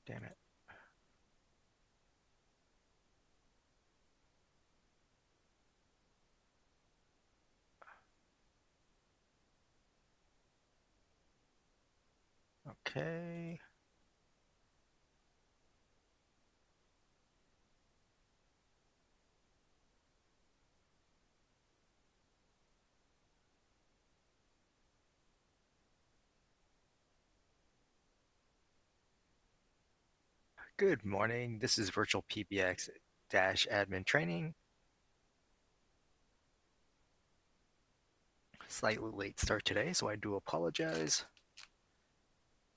Damn it. Okay. Good morning. This is VirtualPBX admin training. Slightly late start today, so I do apologize.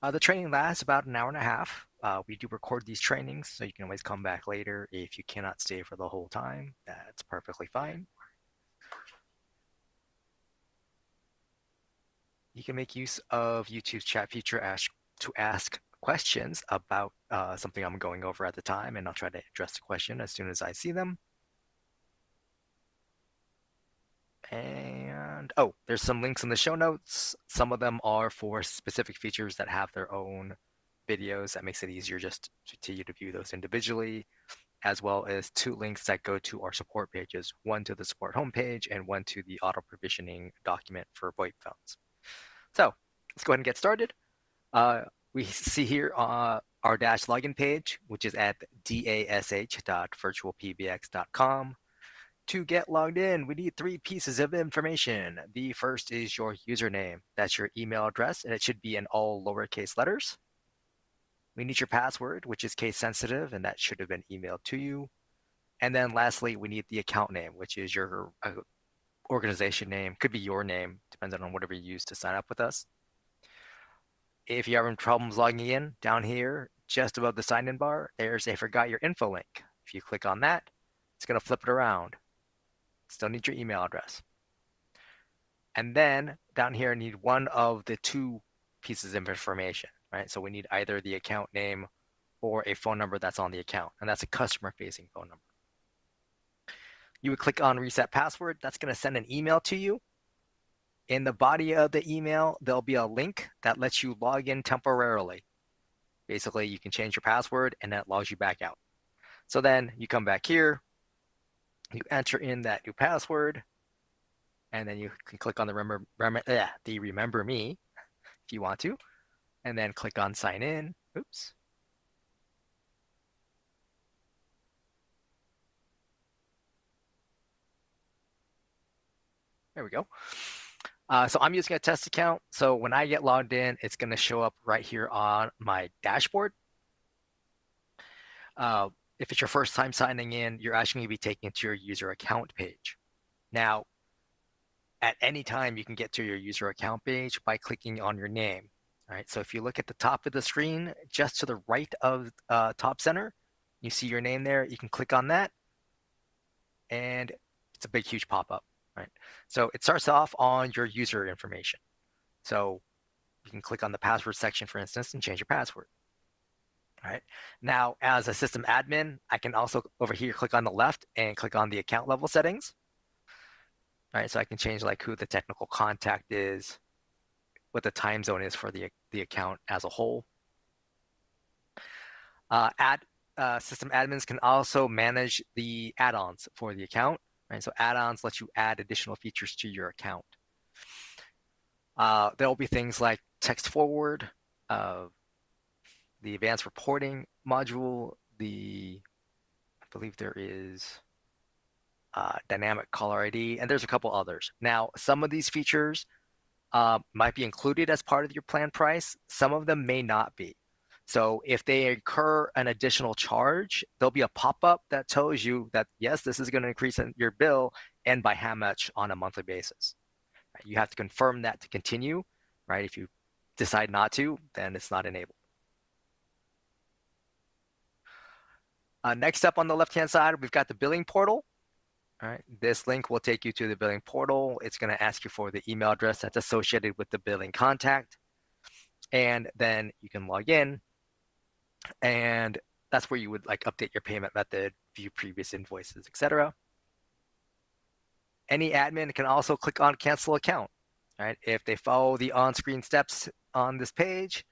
The training lasts about an hour and a half. We do record these trainings, so you can always come back later. If you cannot stay for the whole time, that's perfectly fine. You can make use of YouTube's chat feature to ask questions about something I'm going over at the time, and I'll try to address the question as soon as I see them. And oh, there's some links in the show notes. Some of them are for specific features that have their own videos. That makes it easier just to you to view those individually, as well as 2 links that go to our support pages, one to the support homepage and one to the auto provisioning document for VoIP phones. So let's go ahead and get started. We see here our dash login page, which is at dash.virtualpbx.com. To get logged in, we need 3 pieces of information. The first is your username. That's your email address, and it should be in all lowercase letters. We need your password, which is case sensitive, and that should have been emailed to you. And then lastly, we need the account name, which is your organization name. Could be your name, depending on whatever you use to sign up with us. If you're having problems logging in, down here, just above the sign-in bar, there's a forgot your info link. If you click on that, it's going to flip it around. Still need your email address. And then down here, I need one of the 2 pieces of information, right? So we need either the account name or a phone number that's on the account, and that's a customer-facing phone number. You would click on reset password. That's going to send an email to you. In the body of the email, there'll be a link that lets you log in temporarily. Basically, you can change your password, and that logs you back out. So then you come back here, you enter in that new password, and then you can click on the remember me if you want to, and then click on sign in. Oops. There we go. So I'm using a test account. So when I get logged in, it's going to show up right here on my dashboard. If it's your first time signing in, you're actually going to be taken to your user account page. Now, at any time, you can get to your user account page by clicking on your name. All right. So if you look at the top of the screen, just to the right of top center, you see your name there. You can click on that, and it's a big, huge pop-up. Right. So it starts off on your user information. So you can click on the password section, for instance, and change your password. All right. Now, as a system admin, I can also over here click on the left and click on the account level settings. All right. So I can change like who the technical contact is, what the time zone is for the account as a whole. System admins can also manage the add-ons for the account. Right. So add-ons let you add additional features to your account. There will be things like text forward, the advanced reporting module, I believe there is dynamic caller ID, and there's a couple others. Now, some of these features might be included as part of your plan price. Some of them may not be. So if they incur an additional charge, there'll be a pop-up that tells you that, yes, this is going to increase your bill and by how much on a monthly basis. Right? You have to confirm that to continue, right? If you decide not to, then it's not enabled. Next up on the left-hand side, we've got the billing portal. All right, this link will take you to the billing portal. It's going to ask you for the email address that's associated with the billing contact. And then you can log in, and that's where you would like update your payment method, view previous invoices, etc. Any admin can also click on cancel account. All right, if they follow the on-screen steps on this page,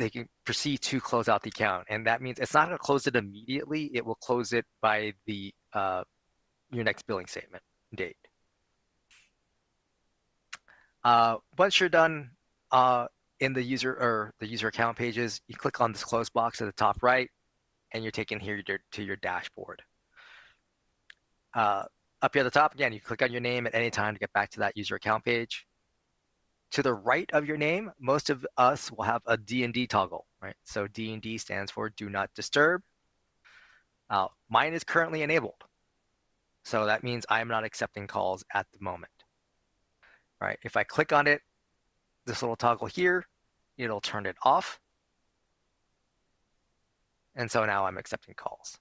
they can proceed to close out the account. And that means it's not going to close it immediately. It will close it by the your next billing statement date. Once you're done in the user account pages, you click on this close box at the top right, and you're taken here to your dashboard. Up here at the top, again, you click on your name at any time to get back to that user account page. To the right of your name, most of us will have a D&D toggle, right? So D&D stands for Do Not Disturb. Mine is currently enabled. So that means I'm not accepting calls at the moment. All right, if I click on it, this little toggle here, it'll turn it off. And so now I'm accepting calls.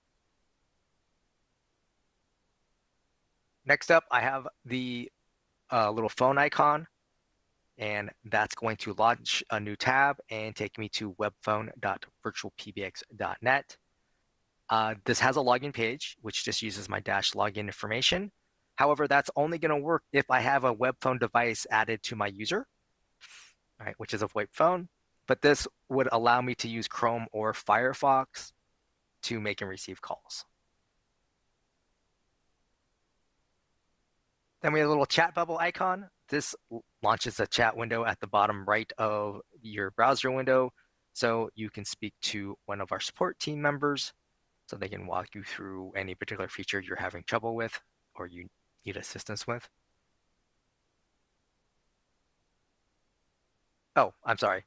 Next up, I have the little phone icon, and that's going to launch a new tab and take me to webphone.virtualpbx.net. This has a login page, which just uses my dash login information. However, that's only going to work if I have a web phone device added to my user, right, which is a VoIP phone. But this would allow me to use Chrome or Firefox to make and receive calls. Then we have a little chat bubble icon. This launches a chat window at the bottom right of your browser window, so you can speak to one of our support team members so they can walk you through any particular feature you're having trouble with or you need assistance with. Oh, I'm sorry.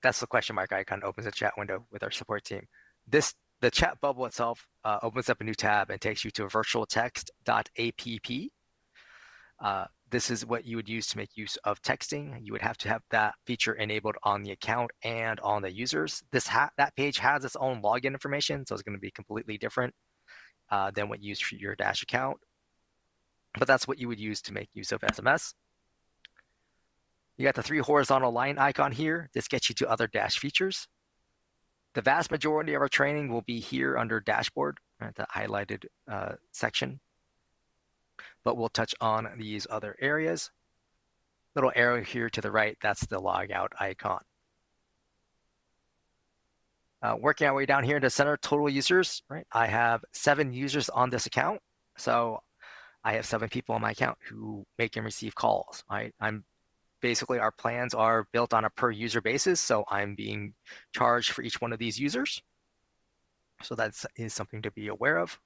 That's the question mark icon opens a chat window with our support team. The chat bubble itself opens up a new tab and takes you to virtualtext.app. This is what you would use to make use of texting. You would have to have that feature enabled on the account and on the users. That page has its own login information, so it's going to be completely different than what you use for your Dash account. But that's what you would use to make use of SMS. You got the 3 horizontal line icon here. This gets you to other Dash features. The vast majority of our training will be here under Dashboard, right, that highlighted section. But we'll touch on these other areas. Little arrow here to the right, that's the logout icon. Working our way down here to center total users, right? I have 7 users on this account. So I have 7 people on my account who make and receive calls, right? Basically, our plans are built on a per user basis. So I'm being charged for each one of these users. So that is something to be aware of.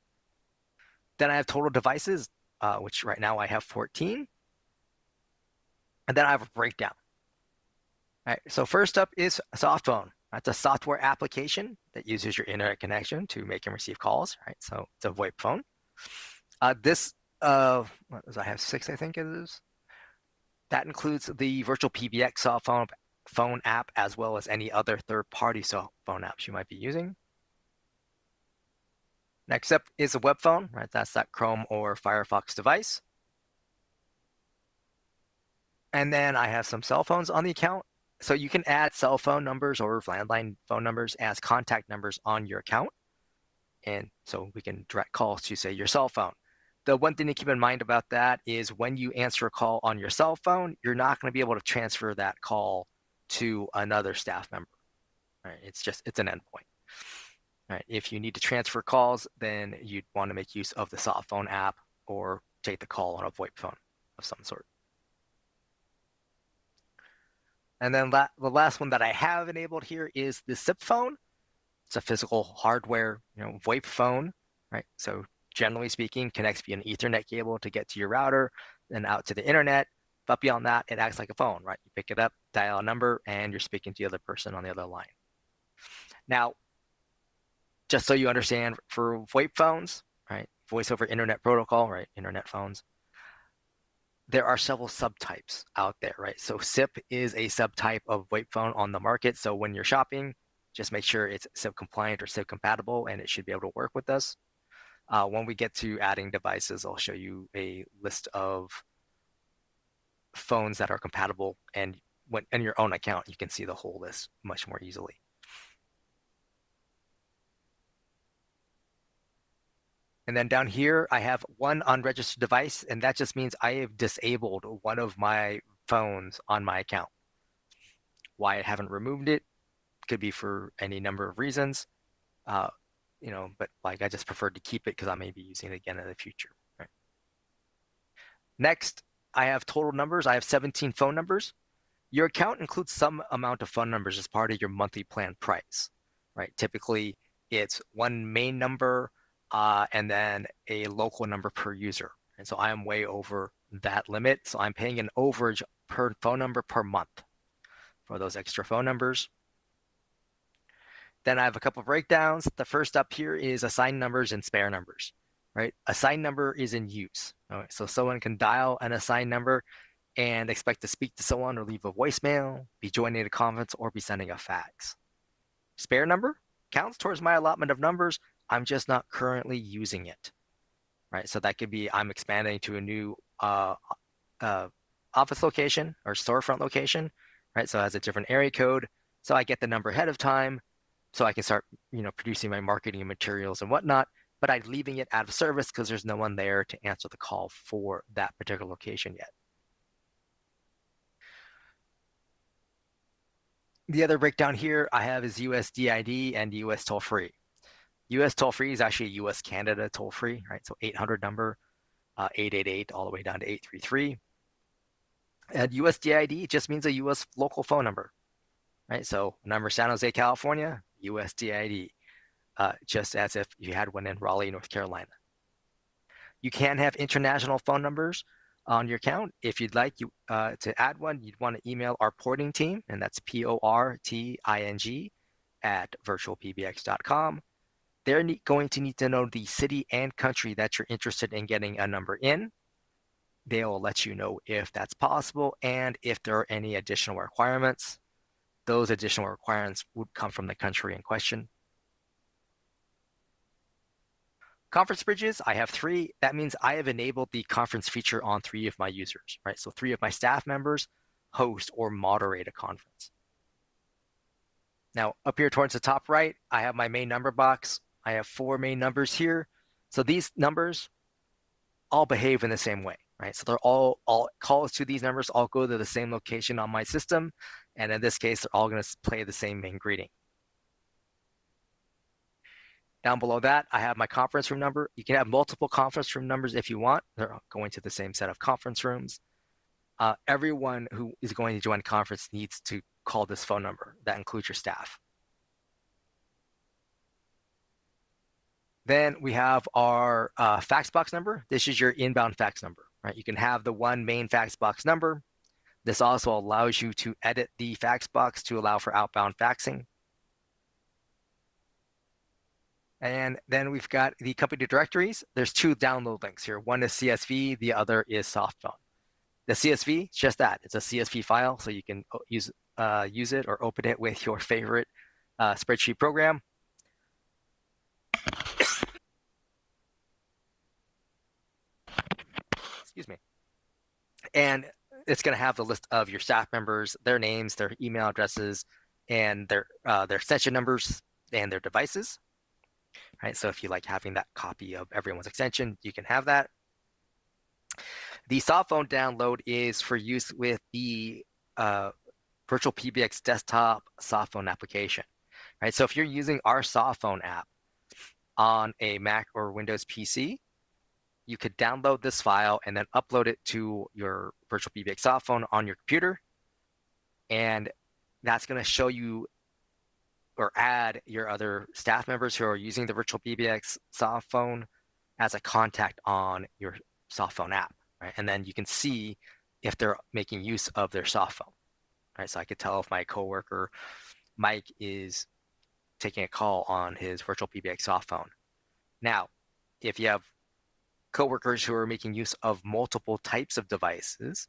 Then I have total devices, which right now I have 14. And then I have a breakdown. All right, so first up is a soft phone. That's a software application that uses your internet connection to make and receive calls, right? So it's a VoIP phone. I have 6, I think it is. That includes the VirtualPBX soft phone app, as well as any other third-party soft phone apps you might be using. Next up is a web phone, right? That's that Chrome or Firefox device. And then I have some cell phones on the account. So you can add cell phone numbers or landline phone numbers as contact numbers on your account. And so we can direct calls to, say, your cell phone. The one thing to keep in mind about that is when you answer a call on your cell phone, you're not going to be able to transfer that call to another staff member. Right? It's an endpoint. Right? If you need to transfer calls, then you'd want to make use of the soft phone app or take the call on a VoIP phone of some sort. And then the last one that I have enabled here is the SIP phone. It's a physical hardware, VoIP phone, right? So generally speaking, connects via an Ethernet cable to get to your router and out to the internet. But beyond that, it acts like a phone, right? You pick it up, dial a number, and you're speaking to the other person on the other line. Now, just so you understand, for VoIP phones, right, voice over internet protocol, right, internet phones, there are several subtypes out there, right? So SIP is a subtype of VoIP phone on the market. So when you're shopping, just make sure it's SIP compliant or SIP compatible, and it should be able to work with us. When we get to adding devices, I'll show you a list of phones that are compatible, and when in your own account, you can see the whole list much more easily. And then down here, I have one unregistered device, and that just means I have disabled one of my phones on my account. Why I haven't removed it, could be for any number of reasons. Uh, but like I just prefer to keep it because I may be using it again in the future. Right? Next, I have total numbers. I have 17 phone numbers. Your account includes some amount of phone numbers as part of your monthly plan price, right? Typically, it's one main number and then a local number per user. And so I am way over that limit. So I'm paying an overage per phone number per month for those extra phone numbers. Then I have a couple of breakdowns. The first up here is assigned numbers and spare numbers, right? Assigned number is in use. Right? So someone can dial an assigned number and expect to speak to someone or leave a voicemail, be joining a conference, or be sending a fax. Spare number counts towards my allotment of numbers. I'm just not currently using it, right? So that could be I'm expanding to a new uh, office location or storefront location, right? So it has a different area code. So I get the number ahead of time so I can start, producing my marketing materials and whatnot, but I'm leaving it out of service because there's no one there to answer the call for that particular location yet. The other breakdown here I have is US DID and US toll free. US toll free is actually US Canada toll free, right? So 800 number, 888 all the way down to 833. And US DID just means a US local phone number, right? So number San Jose, California, US DID, just as if you had one in Raleigh, North Carolina. You can have international phone numbers on your account. If you'd like to add one, you'd want to email our porting team, and that's PORTING at virtualpbx.com. They're going to need to know the city and country that you're interested in getting a number in. They'll let you know if that's possible and if there are any additional requirements. Those additional requirements would come from the country in question. Conference bridges, I have 3. That means I have enabled the conference feature on 3 of my users, right? So 3 of my staff members host or moderate a conference. Now, up here towards the top right, I have my main number box. I have 4 main numbers here. So these numbers all behave in the same way, right? So they're all calls to these numbers all go to the same location on my system. And in this case, they're all going to play the same main greeting. Down below that, I have my conference room number. You can have multiple conference room numbers if you want. They're going to the same set of conference rooms. Everyone who is going to join a conference needs to call this phone number. That includes your staff. Then we have our fax box number. This is your inbound fax number, right? You can have the one main fax box number. This also allows you to edit the fax box to allow for outbound faxing. And then we've got the company directories. There's 2 download links here. One is CSV, the other is softphone. The CSV, it's just that. It's a CSV file, so you can use it or open it with your favorite spreadsheet program. Excuse me. And it's going to have the list of your staff members, their names, their email addresses, and their extension numbers and their devices. Right? So if you like having that copy of everyone's extension, you can have that. The softphone download is for use with the VirtualPBX desktop softphone application. Right? So if you're using our softphone app on a Mac or Windows PC, you could download this file and then upload it to your VirtualPBX softphone on your computer. And that's going to show you or add your other staff members who are using the VirtualPBX softphone as a contact on your softphone app, right? And then you can see if they're making use of their softphone, right? So I could tell if my coworker Mike is taking a call on his VirtualPBX softphone. Now, if you have coworkers who are making use of multiple types of devices,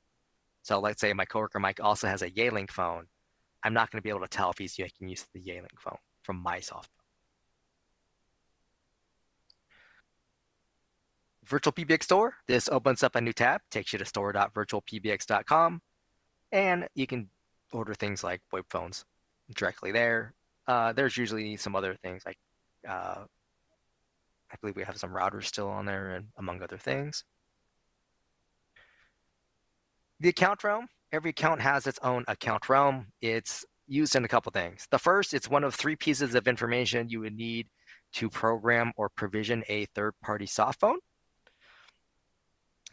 so let's say my coworker Mike also has a Yealink phone, I'm not going to be able to tell if he's making use of the Yealink phone from my softphone. VirtualPBX Store, this opens up a new tab, takes you to store.virtualpbx.com, and you can order things like VoIP phones directly there. There's usually some other things like, I believe we have some routers still on there, and among other things. The account realm, every account has its own account realm. It's used in a couple things. The first, it's one of 3 pieces of information you would need to program or provision a third-party soft phone.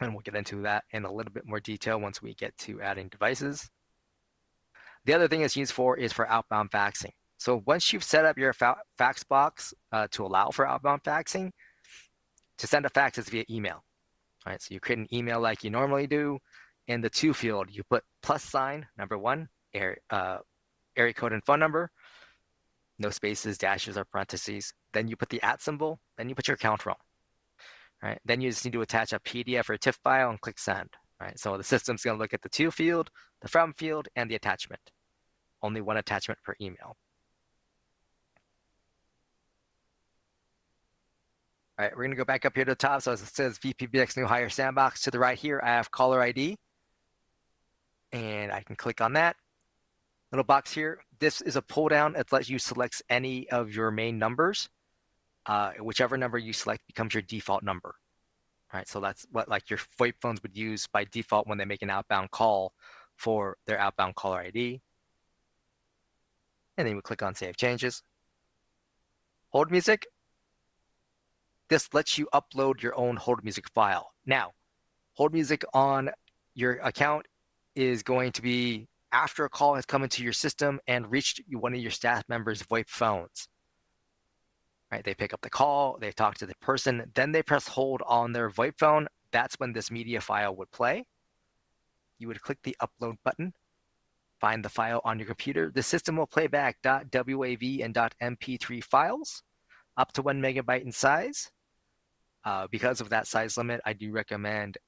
And we'll get into that in a little bit more detail once we get to adding devices. The other thing it's used for is for outbound faxing. So once you've set up your fax box to allow for outbound faxing, to send a fax is via email. All right, so you create an email like you normally do. In the to field, you put +, number 1, area code and phone number, no spaces, dashes, or parentheses. Then you put the @ symbol, then you put your account row. Right, then you just need to attach a PDF or a TIFF file and click send. Right, so the system's going to look at the to field, the from field, and the attachment. Only one attachment per email. All right, we're going to go back up here to the top. So as it says VPBX new hire sandbox, to the right here, I have caller ID. And I can click on that little box here. This is a pull down that lets you select any of your main numbers. Whichever number you select becomes your default number. All right, so that's what like your VoIP phones would use by default when they make an outbound call for their outbound caller ID. And then we click on Save Changes. Hold music. This lets you upload your own hold music file. Now, hold music on your account is going to be after a call has come into your system and reached one of your staff members' VoIP phones. Right, they pick up the call, they talk to the person, then they press hold on their VoIP phone. That's when this media file would play. You would click the upload button, find the file on your computer. The system will play back .wav and .mp3 files up to 1 megabyte in size. Because of that size limit, I do recommend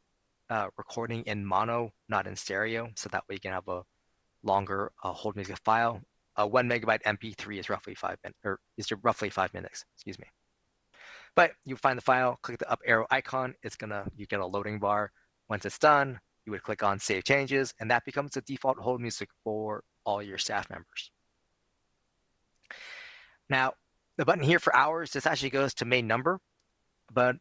recording in mono, not in stereo, so that way you can have a longer hold music file. 1 megabyte MP3 is roughly 5 minutes, or is roughly 5 minutes. Excuse me. But you find the file, click the up arrow icon. You get a loading bar. Once it's done, you would click on Save Changes, and that becomes the default hold music for all your staff members. Now, the button here for hours, this actually goes to main number, but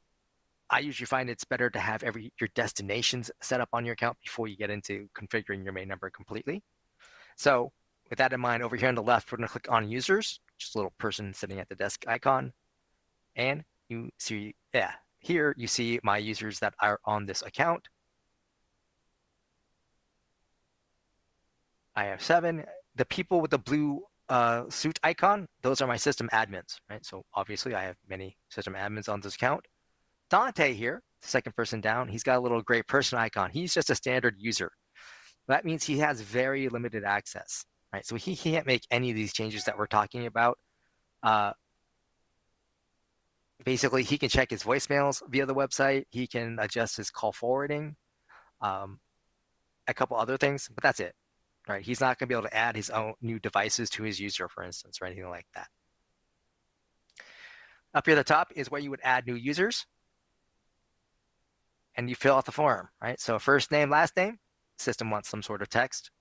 I usually find it's better to have your destinations set up on your account before you get into configuring your main number completely. So with that in mind, over here on the left, we're going to click on users, just a little person sitting at the desk icon. And you see, here you see my users that are on this account. I have 7. The people with the blue suit icon, those are my system admins, right? So obviously I have many system admins on this account. Dante here, second person down, he's got a little gray person icon. He's just a standard user. That means he has very limited access, right? So he can't make any of these changes that we're talking about. Basically, he can check his voicemails via the website. He can adjust his call forwarding, a couple other things, but that's it, right? He's not going to be able to add his own new devices to his user, for instance, or anything like that. Up here at the top is where you would add new users. And you fill out the form, right? So first name, last name, system wants some sort of text.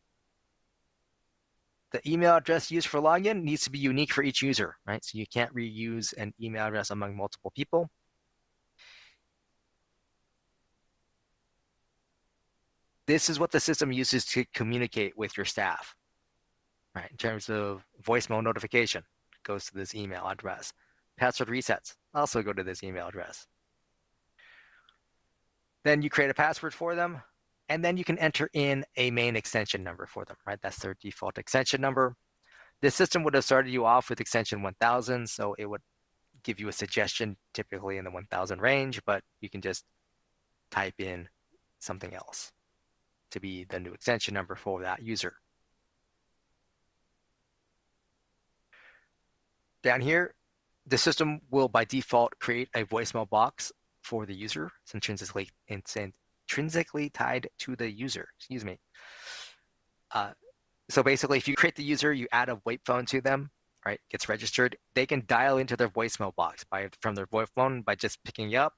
The email address used for login needs to be unique for each user, right? So you can't reuse an email address among multiple people. This is what the system uses to communicate with your staff, right? In terms of voicemail notification, it goes to this email address. Password resets also go to this email address. Then you create a password for them, and then you can enter in a main extension number for them, right? That's their default extension number. This system would have started you off with extension 1000, so it would give you a suggestion typically in the 1000 range, but you can just type in something else to be the new extension number for that user. Down here, the system will by default create a voicemail box for the user. It's intrinsically tied to the user, excuse me. So basically, if you create the user, you add a VoIP phone to them, right? Gets registered. They can dial into their voicemail box from their VoIP phone by just picking you up,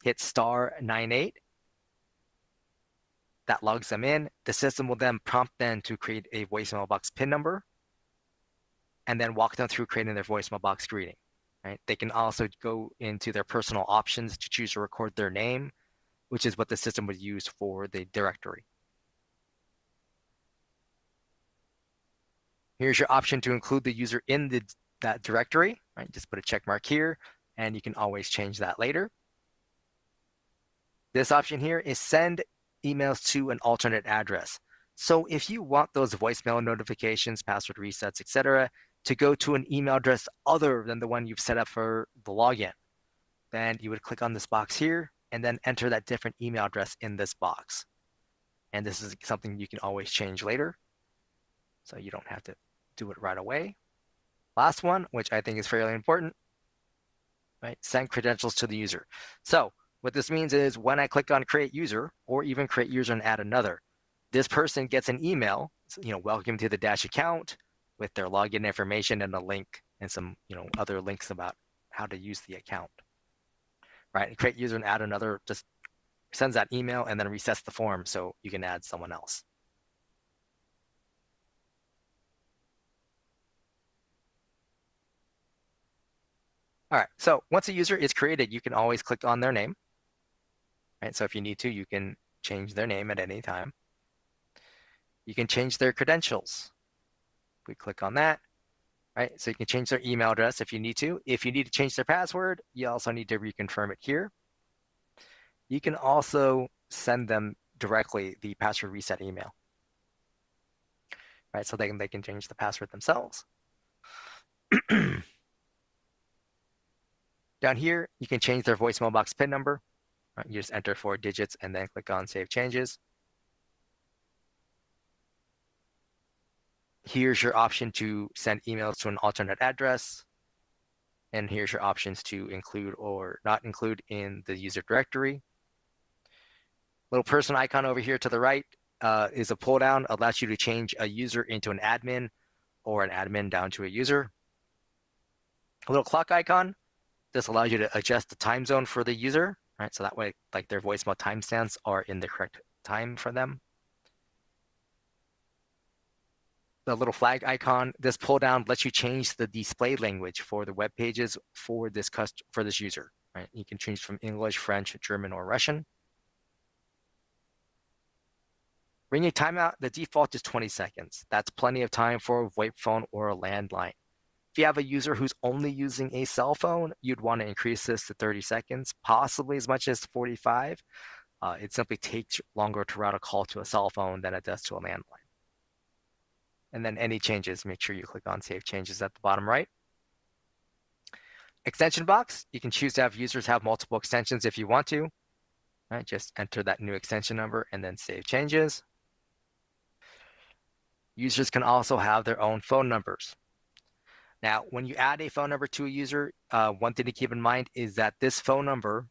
hit *98. That logs them in. The system will then prompt them to create a voicemail box PIN number and then walk them through creating their voicemail box greeting. Right? They can also go into their personal options to choose to record their name, which is what the system would use for the directory. Here's your option to include the user in that directory, right? Just put a check mark here, and you can always change that later. This option here is send emails to an alternate address. So if you want those voicemail notifications, password resets, etc., to go to an email address other than the one you've set up for the login, then you would click on this box here and then enter that different email address in this box. And this is something you can always change later, so you don't have to do it right away. Last one, which I think is fairly important, right? Send credentials to the user. So what this means is when I click on create user or even create user and add another, this person gets an email, welcome to the Dash account with their login information and a link and some, other links about how to use the account, right? And create user and add another just sends that email and then resets the form so you can add someone else. All right, so once a user is created, you can always click on their name, right? So if you need to, you can change their name at any time. You can change their credentials. We click on that, right? So you can change their email address if you need to. If you need to change their password, you also need to reconfirm it here. You can also send them directly the password reset email, right? So they can change the password themselves. Down here, you can change their voicemail box PIN number. Right? You just enter 4 digits and then click on Save Changes. Here's your option to send emails to an alternate address. And here's your options to include or not include in the user directory. Little person icon over here to the right is a pull down, allows you to change a user into an admin or an admin down to a user. A little clock icon, this allows you to adjust the time zone for the user, right? So that way, like their voicemail timestamps are in the correct time for them. The little flag icon, this pull down lets you change the display language for the web pages for this user, right? You can change from English, French, German, or Russian. Ringing timeout, the default is 20 seconds. That's plenty of time for a VoIP phone or a landline. If you have a user who's only using a cell phone, you'd want to increase this to 30 seconds, possibly as much as 45. It simply takes longer to route a call to a cell phone than it does to a landline. And then any changes, make sure you click on Save Changes at the bottom right. Extension box, you can choose to have users have multiple extensions if you want to. Right, just enter that new extension number and then Save Changes. Users can also have their own phone numbers. Now, when you add a phone number to a user, one thing to keep in mind is that this phone number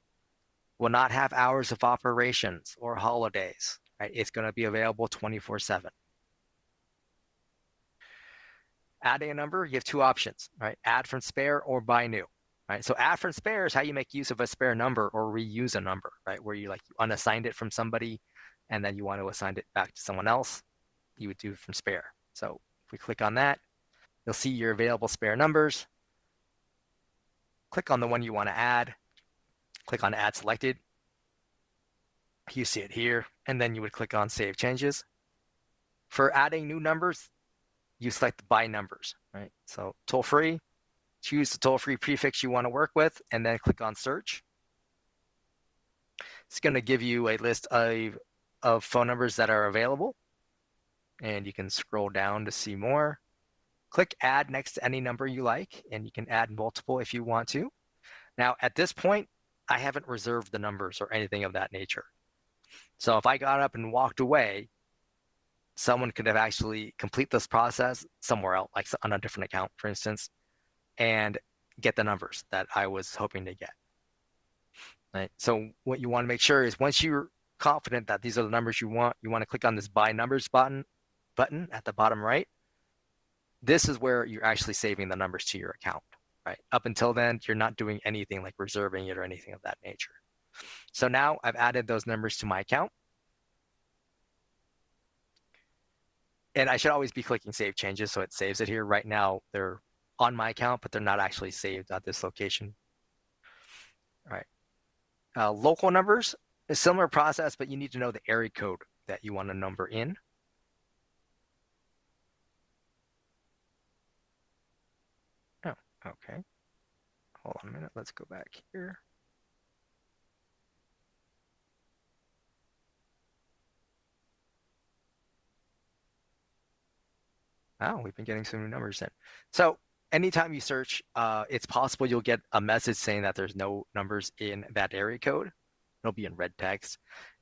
will not have hours of operations or holidays, right? It's going to be available 24/7. Adding a number, you have two options, right? Add from spare or buy new, right? So add from spare is how you make use of a spare number or reuse a number, right? Where you unassigned it from somebody and then you want to assign it back to someone else, you would do from spare. So if we click on that, you'll see your available spare numbers. Click on the one you want to add. Click on Add Selected. You see it here, and then you would click on Save Changes. For adding new numbers, you select the by numbers, right? So toll-free, choose the toll-free prefix you want to work with, and then click on Search. It's going to give you a list of phone numbers that are available, and you can scroll down to see more. Click Add next to any number you like, and you can add multiple if you want to. Now, at this point, I haven't reserved the numbers or anything of that nature. So if I got up and walked away, someone could have actually complete this process somewhere else, like on a different account, for instance, and get the numbers that I was hoping to get. Right? So what you want to make sure is once you're confident that these are the numbers you want to click on this Buy Numbers button at the bottom right. This is where you're actually saving the numbers to your account. Right? Up until then, you're not doing anything like reserving it or anything of that nature. So now I've added those numbers to my account. And I should always be clicking Save Changes, so it saves it here. Right now, they're on my account, but they're not actually saved at this location. All right. Local numbers, a similar process, but you need to know the area code that you want to number in. Okay, hold on a minute. Let's go back here. Oh, we've been getting some new numbers in. So anytime you search, it's possible you'll get a message saying that there's no numbers in that area code. It'll be in red text.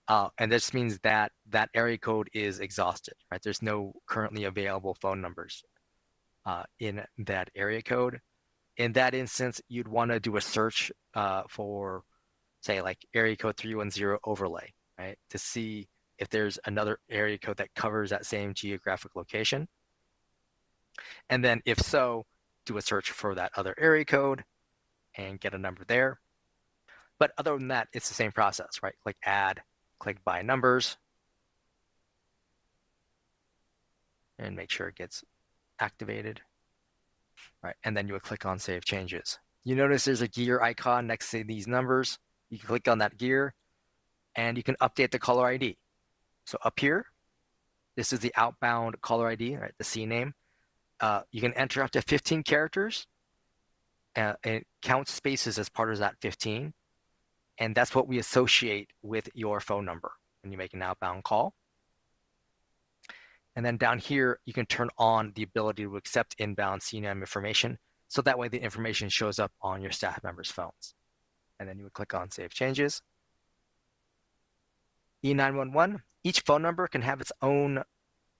And this means that that area code is exhausted, right? There's no currently available phone numbers in that area code. In that instance, you'd want to do a search for, say, like area code 310 overlay, right? To see if there's another area code that covers that same geographic location. And then if so, do a search for that other area code and get a number there. But other than that, it's the same process, right? Click add, click by numbers, and make sure it gets activated. All right, and then you would click on save changes. You notice there's a gear icon next to these numbers. You can click on that gear and you can update the caller ID. So up here, this is the outbound caller ID, right? The C name. You can enter up to 15 characters. It counts spaces as part of that 15. And that's what we associate with your phone number when you make an outbound call. And then down here, you can turn on the ability to accept inbound CNAM information. So that way the information shows up on your staff members' phones. And then you would click on Save Changes. E911, each phone number can have its own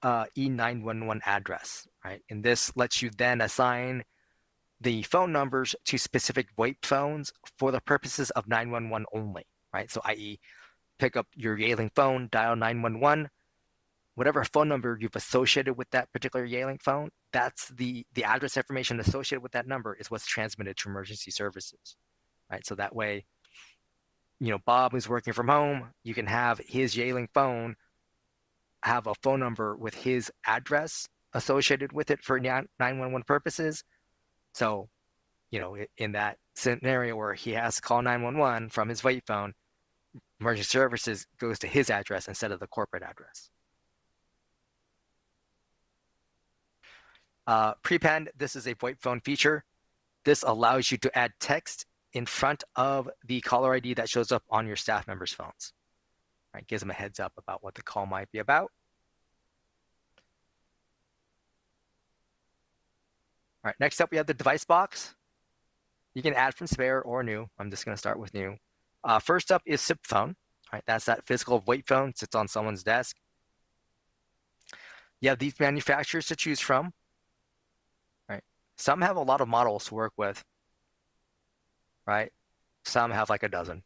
E911 address, right? And this lets you then assign the phone numbers to specific VoIP phones for the purposes of 911 only, right? So i.e., pick up your Yealing phone, dial 911, whatever phone number you've associated with that particular Yealing phone, that's the address information associated with that number is what's transmitted to emergency services, right? So that way, Bob who's working from home, you can have his Yealing phone have a phone number with his address associated with it for 911 purposes. So, in that scenario where he has to call 911 from his VoIP phone, emergency services goes to his address instead of the corporate address. Prepend, this is a VoIP phone feature. This allows you to add text in front of the caller ID that shows up on your staff members' phones. Right, gives them a heads up about what the call might be about. All right, next up we have the device box. You can add from spare or new. I'm just going to start with new. First up is SIP phone. Right, that's that physical VoIP phone, sits on someone's desk. You have these manufacturers to choose from. Right, some have a lot of models to work with. Right, some have like a dozen.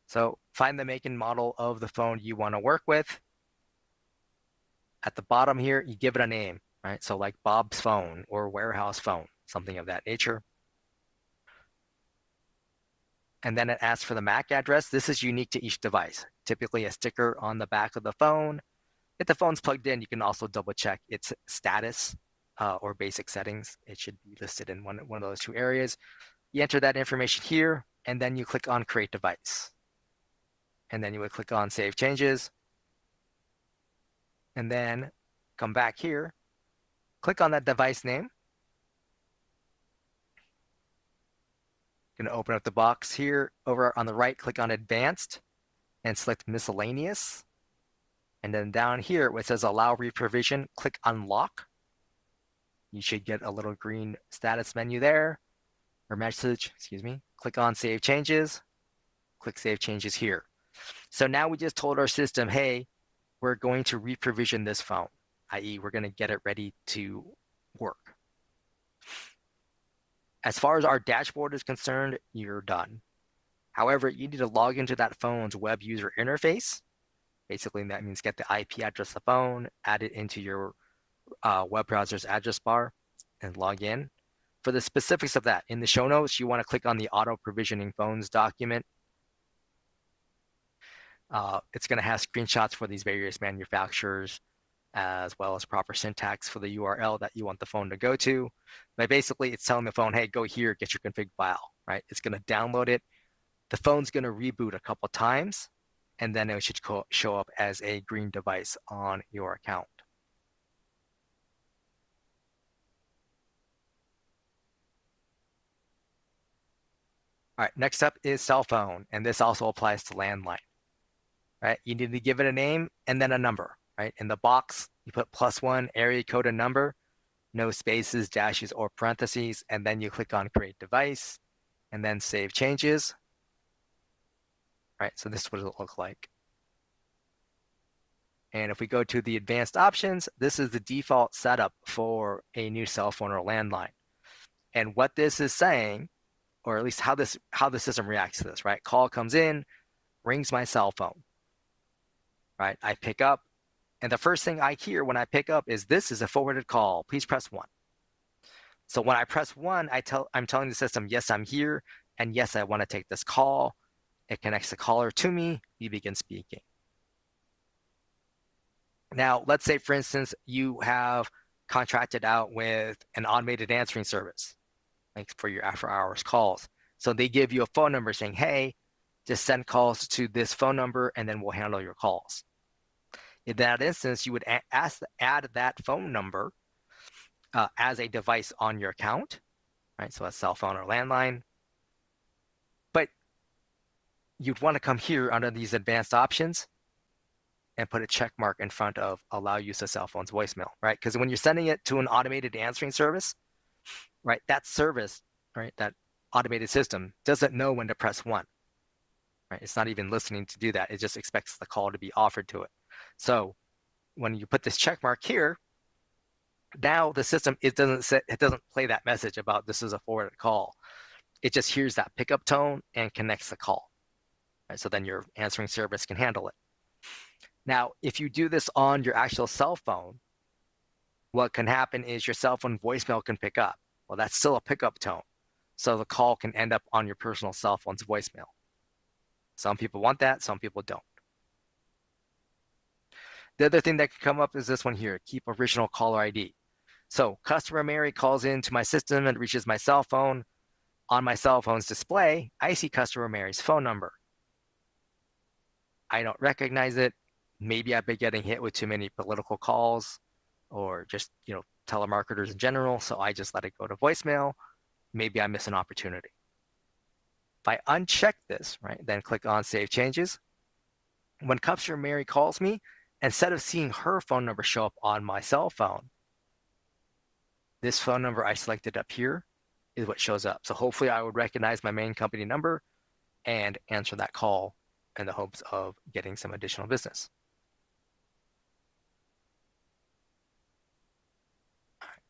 So find the make and model of the phone you want to work with. At the bottom here, you give it a name, right? So like Bob's phone or warehouse phone, something of that nature. And then it asks for the MAC address. This is unique to each device. Typically a sticker on the back of the phone. If the phone's plugged in, you can also double check its status or basic settings. It should be listed in one of those two areas. You enter that information here, and then you click on Create Device. And then you would click on Save Changes. And then come back here, click on that device name. Going to open up the box here. Over on the right, click on Advanced and select Miscellaneous. And then down here, where it says Allow Reprovision, click Unlock. You should get a little green status menu there, or message, excuse me. Click on Save Changes. Click Save Changes here. So now we just told our system, hey, we're going to reprovision this phone, i.e. we're going to get it ready to work. As far as our dashboard is concerned, you're done. However, you need to log into that phone's web user interface. Basically, that means get the IP address of the phone, add it into your web browser's address bar, and log in. For the specifics of that, in the show notes, you want to click on the Auto Provisioning Phones document. It's going to have screenshots for these various manufacturers, as well as proper syntax for the URL that you want the phone to go to. But basically, it's telling the phone, hey, go here, get your config file, right? It's going to download it. The phone's going to reboot a couple times, and then it should show up as a green device on your account. All right, next up is cell phone, and this also applies to landline, right? You need to give it a name and then a number, right? In the box, you put +1, area code and number, no spaces, dashes, or parentheses, and then you click on create device, and then save changes, right? So this is what it'll look like. And if we go to the advanced options, this is the default setup for a new cell phone or landline. And what this is saying, or at least how the system reacts to this, right? Call comes in, rings my cell phone, right? I pick up, and the first thing I hear when I pick up is this is a forwarded call. Please press 1. So when I press 1, I'm telling the system, yes, I'm here, and yes, I want to take this call. It connects the caller to me. We begin speaking. Now, let's say, for instance, you have contracted out with an automated answering service, like for your after-hours calls. So they give you a phone number saying, hey, just send calls to this phone number, and then we'll handle your calls. In that instance, you would add that phone number as a device on your account, right? So a cell phone or landline. But you'd want to come here under these advanced options and put a check mark in front of allow use of cell phone's voicemail, right? Because when you're sending it to an automated answering service, right, that service, right, that automated system doesn't know when to press 1, right? It's not even listening to do that. It just expects the call to be offered to it. So when you put this check mark here, now the system, it doesn't play that message about this is a forwarded call. It just hears that pickup tone and connects the call, right? So then your answering service can handle it. Now, if you do this on your actual cell phone, what can happen is your cell phone voicemail can pick up. Well, that's still a pickup tone. So the call can end up on your personal cell phone's voicemail. Some people want that, some people don't. The other thing that could come up is this one here, keep original caller ID. So customer Mary calls into my system and reaches my cell phone. On my cell phone's display, I see customer Mary's phone number. I don't recognize it. Maybe I've been getting hit with too many political calls or just, telemarketers in general. So I just let it go to voicemail. Maybe I miss an opportunity. If I uncheck this, right, then click on Save Changes. When customer Mary calls me, instead of seeing her phone number show up on my cell phone, this phone number I selected up here is what shows up. So hopefully I would recognize my main company number and answer that call in the hopes of getting some additional business.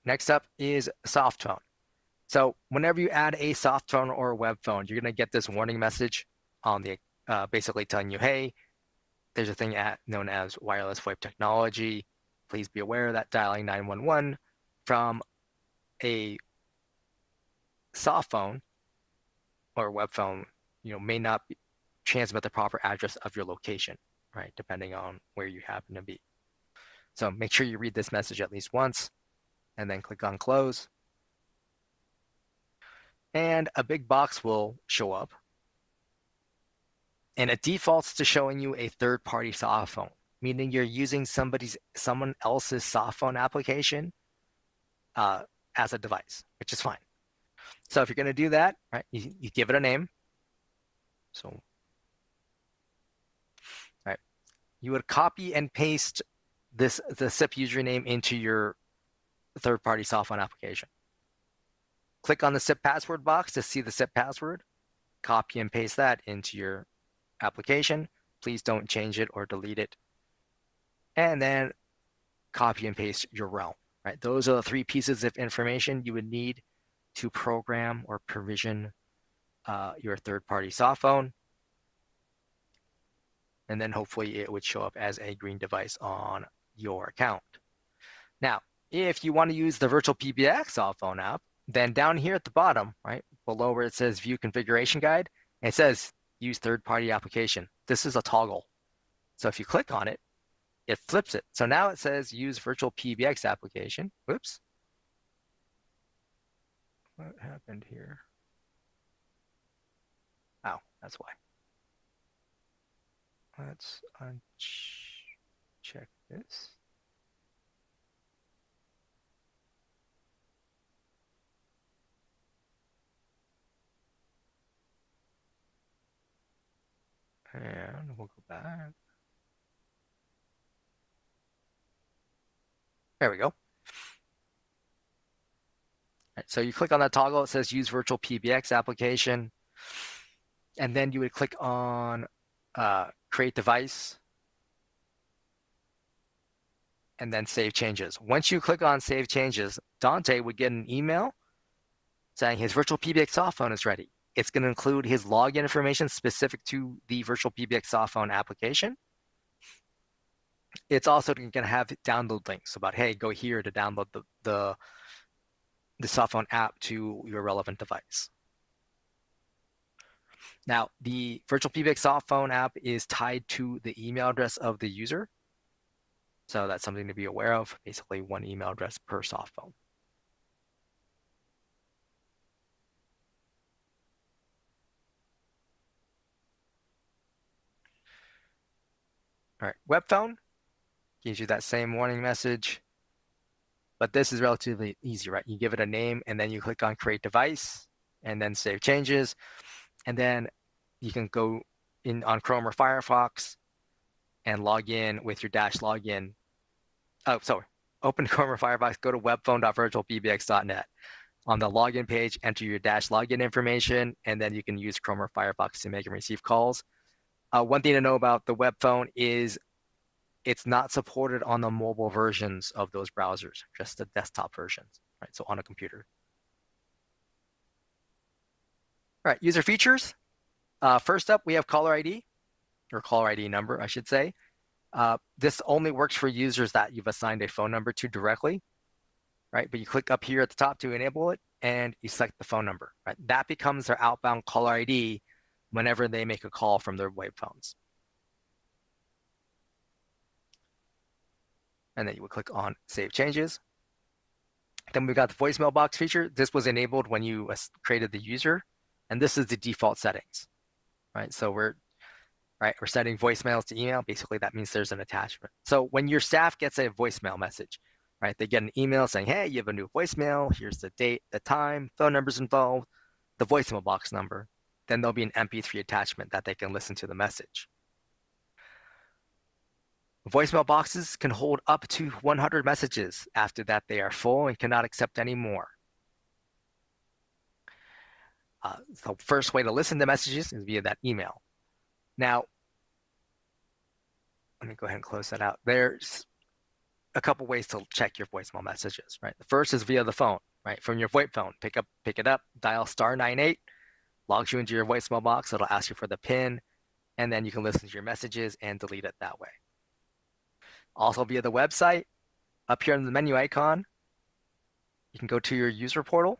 Next up is soft phone. So whenever you add a soft phone or a web phone, you're going to get this warning message on the basically telling you, hey, there's a thing known as wireless VoIP technology. Please be aware that dialing 911 from a soft phone or web phone, may not transmit the proper address of your location, right? Depending on where you happen to be. So make sure you read this message at least once and then click on close. And a big box will show up. And it defaults to showing you a third-party soft phone, meaning you're using someone else's soft phone application as a device, which is fine. So if you're going to do that, right, you give it a name. So, right, you would copy and paste the SIP username into your third-party soft phone application. Click on the SIP password box to see the SIP password. Copy and paste that into your application. Please don't change it or delete it. And then copy and paste your realm, right? Those are the 3 pieces of information you would need to program or provision your third-party soft phone. And then hopefully it would show up as a green device on your account. Now, if you want to use the VirtualPBX soft phone app, then down here at the bottom, right, below where it says View Configuration Guide, it says Use Third-Party Application. This is a toggle. So if you click on it, it flips it. So now it says Use VirtualPBX Application. Whoops. What happened here? Oh, that's why. Let's uncheck this. And we'll go back. There we go. Right, so you click on that toggle, it says use VirtualPBX application, and then you would click on create device, and then save changes. Once you click on save changes, Dante would get an email saying his VirtualPBX softphone is ready. It's going to include his login information specific to the VirtualPBX softphone application. It's also going to have download links about, hey, go here to download the softphone app to your relevant device. Now, the VirtualPBX softphone app is tied to the email address of the user. So that's something to be aware of, basically one email address per softphone. All right, web phone gives you that same warning message, but this is relatively easy, right? You give it a name and then you click on create device and then save changes. And then you can go in on Chrome or Firefox and log in with your dash login. Oh, sorry. Open Chrome or Firefox, go to webphone.virtualpbx.net. On the login page, enter your dash login information, and then you can use Chrome or Firefox to make and receive calls. One thing to know about the web phone is it's not supported on the mobile versions of those browsers, just the desktop versions, right? So on a computer. All right, user features. First up, we have caller ID, or caller ID number, I should say. This only works for users that you've assigned a phone number to directly, right? But you click up here at the top to enable it, and you select the phone number, right? That becomes their outbound caller ID whenever they make a call from their web phones. And then you would click on Save Changes. Then we've got the voicemail box feature. This was enabled when you created the user, and this is the default settings, right? So we're setting voicemails to email. Basically, that means there's an attachment. So when your staff gets a voicemail message, right, they get an email saying, hey, you have a new voicemail. Here's the date, the time, phone numbers involved, the voicemail box number. Then there'll be an MP3 attachment that they can listen to the message. Voicemail boxes can hold up to 100 messages. After that, they are full and cannot accept any more. The first way to listen to messages is via that email. Now, let me go ahead and close that out. There's a couple ways to check your voicemail messages, right? The first is via the phone, right? From your VoIP phone, pick it up, dial *98, logs you into your voicemail box. It'll ask you for the PIN, and then you can listen to your messages and delete it that way. Also via the website, up here in the menu icon, you can go to your user portal.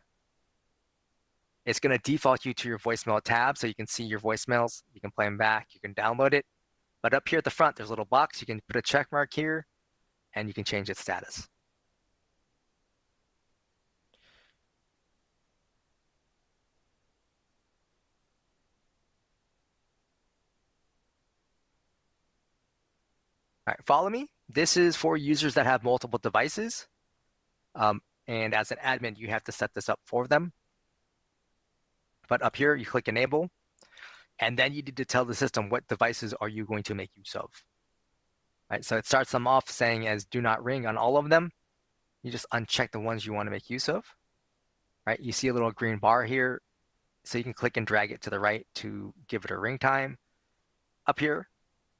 It's going to default you to your voicemail tab so you can see your voicemails. You can play them back. You can download it. But up here at the front, there's a little box. You can put a check mark here, and you can change its status. All right, follow me. This is for users that have multiple devices. And as an admin, you have to set this up for them. But up here, you click enable, and then you need to tell the system what devices are you going to make use of. Right, so it starts them off saying as do not ring on all of them. You just uncheck the ones you want to make use of. Right, you see a little green bar here, so you can click and drag it to the right to give it a ring time. Up here,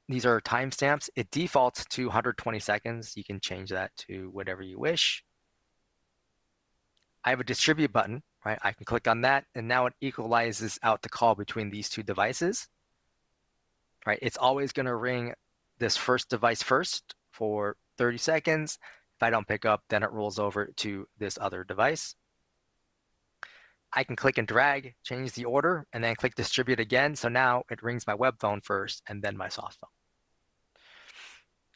these are timestamps. It defaults to 120 seconds. You can change that to whatever you wish. I have a distribute button, right? I can click on that, and now it equalizes out the call between these two devices, right? It's always going to ring this first device first for 30 seconds. If I don't pick up, then it rolls over to this other device. I can click and drag, change the order, and then click distribute again. So now it rings my web phone first and then my soft phone.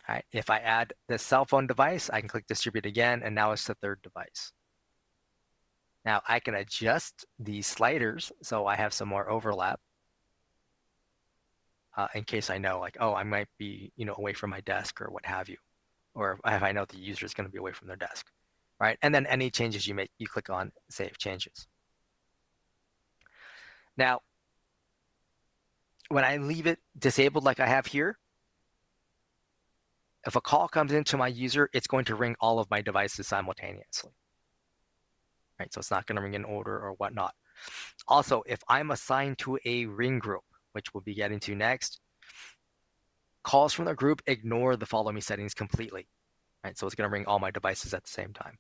All right, if I add this cell phone device, I can click distribute again, and now it's the third device. Now I can adjust these sliders so I have some more overlap in case I know, like, oh, I might be, away from my desk or what have you, or if I know the user is going to be away from their desk, right? And then any changes you make, you click on Save Changes. Now, when I leave it disabled like I have here, if a call comes into my user, it's going to ring all of my devices simultaneously. Right? So it's not going to ring in order or whatnot. Also, if I'm assigned to a ring group, which we'll be getting to next, calls from the group ignore the follow me settings completely. Right? So it's going to ring all my devices at the same time.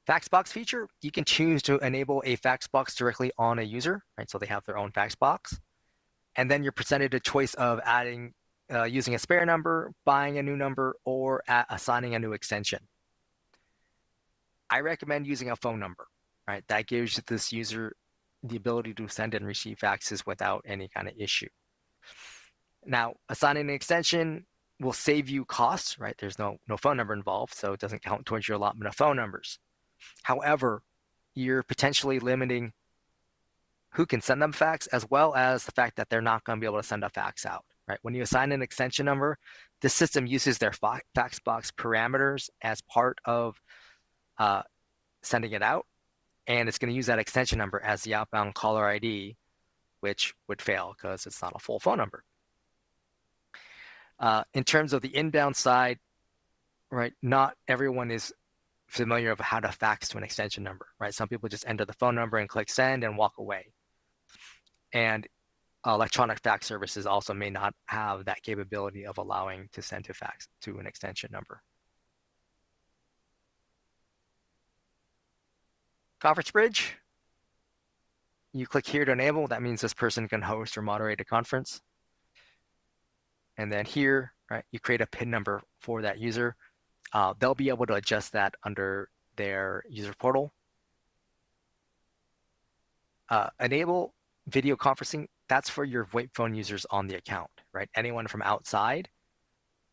Fax box feature, you can choose to enable a fax box directly on a user, right? So they have their own fax box. And then you're presented a choice of adding, using a spare number, buying a new number, or assigning a new extension. I recommend using a phone number, right? That gives this user the ability to send and receive faxes without any kind of issue. Now, assigning an extension will save you costs, right? There's no phone number involved, so it doesn't count towards your allotment of phone numbers. However, you're potentially limiting who can send them fax, as well as the fact that they're not going to be able to send a fax out, right? When you assign an extension number, the system uses their fax box parameters as part of sending it out, and it's going to use that extension number as the outbound caller ID, which would fail because it's not a full phone number. In terms of the inbound side, right, not everyone is familiar of how to fax to an extension number, right? Some people just enter the phone number and click send and walk away. And electronic fax services also may not have that capability of allowing to send to fax to an extension number. Conference bridge, you click here to enable. That means this person can host or moderate a conference. And then here, right, you create a PIN number for that user. They'll be able to adjust that under their user portal. Enable video conferencing, that's for your VoIP phone users on the account, right? Anyone from outside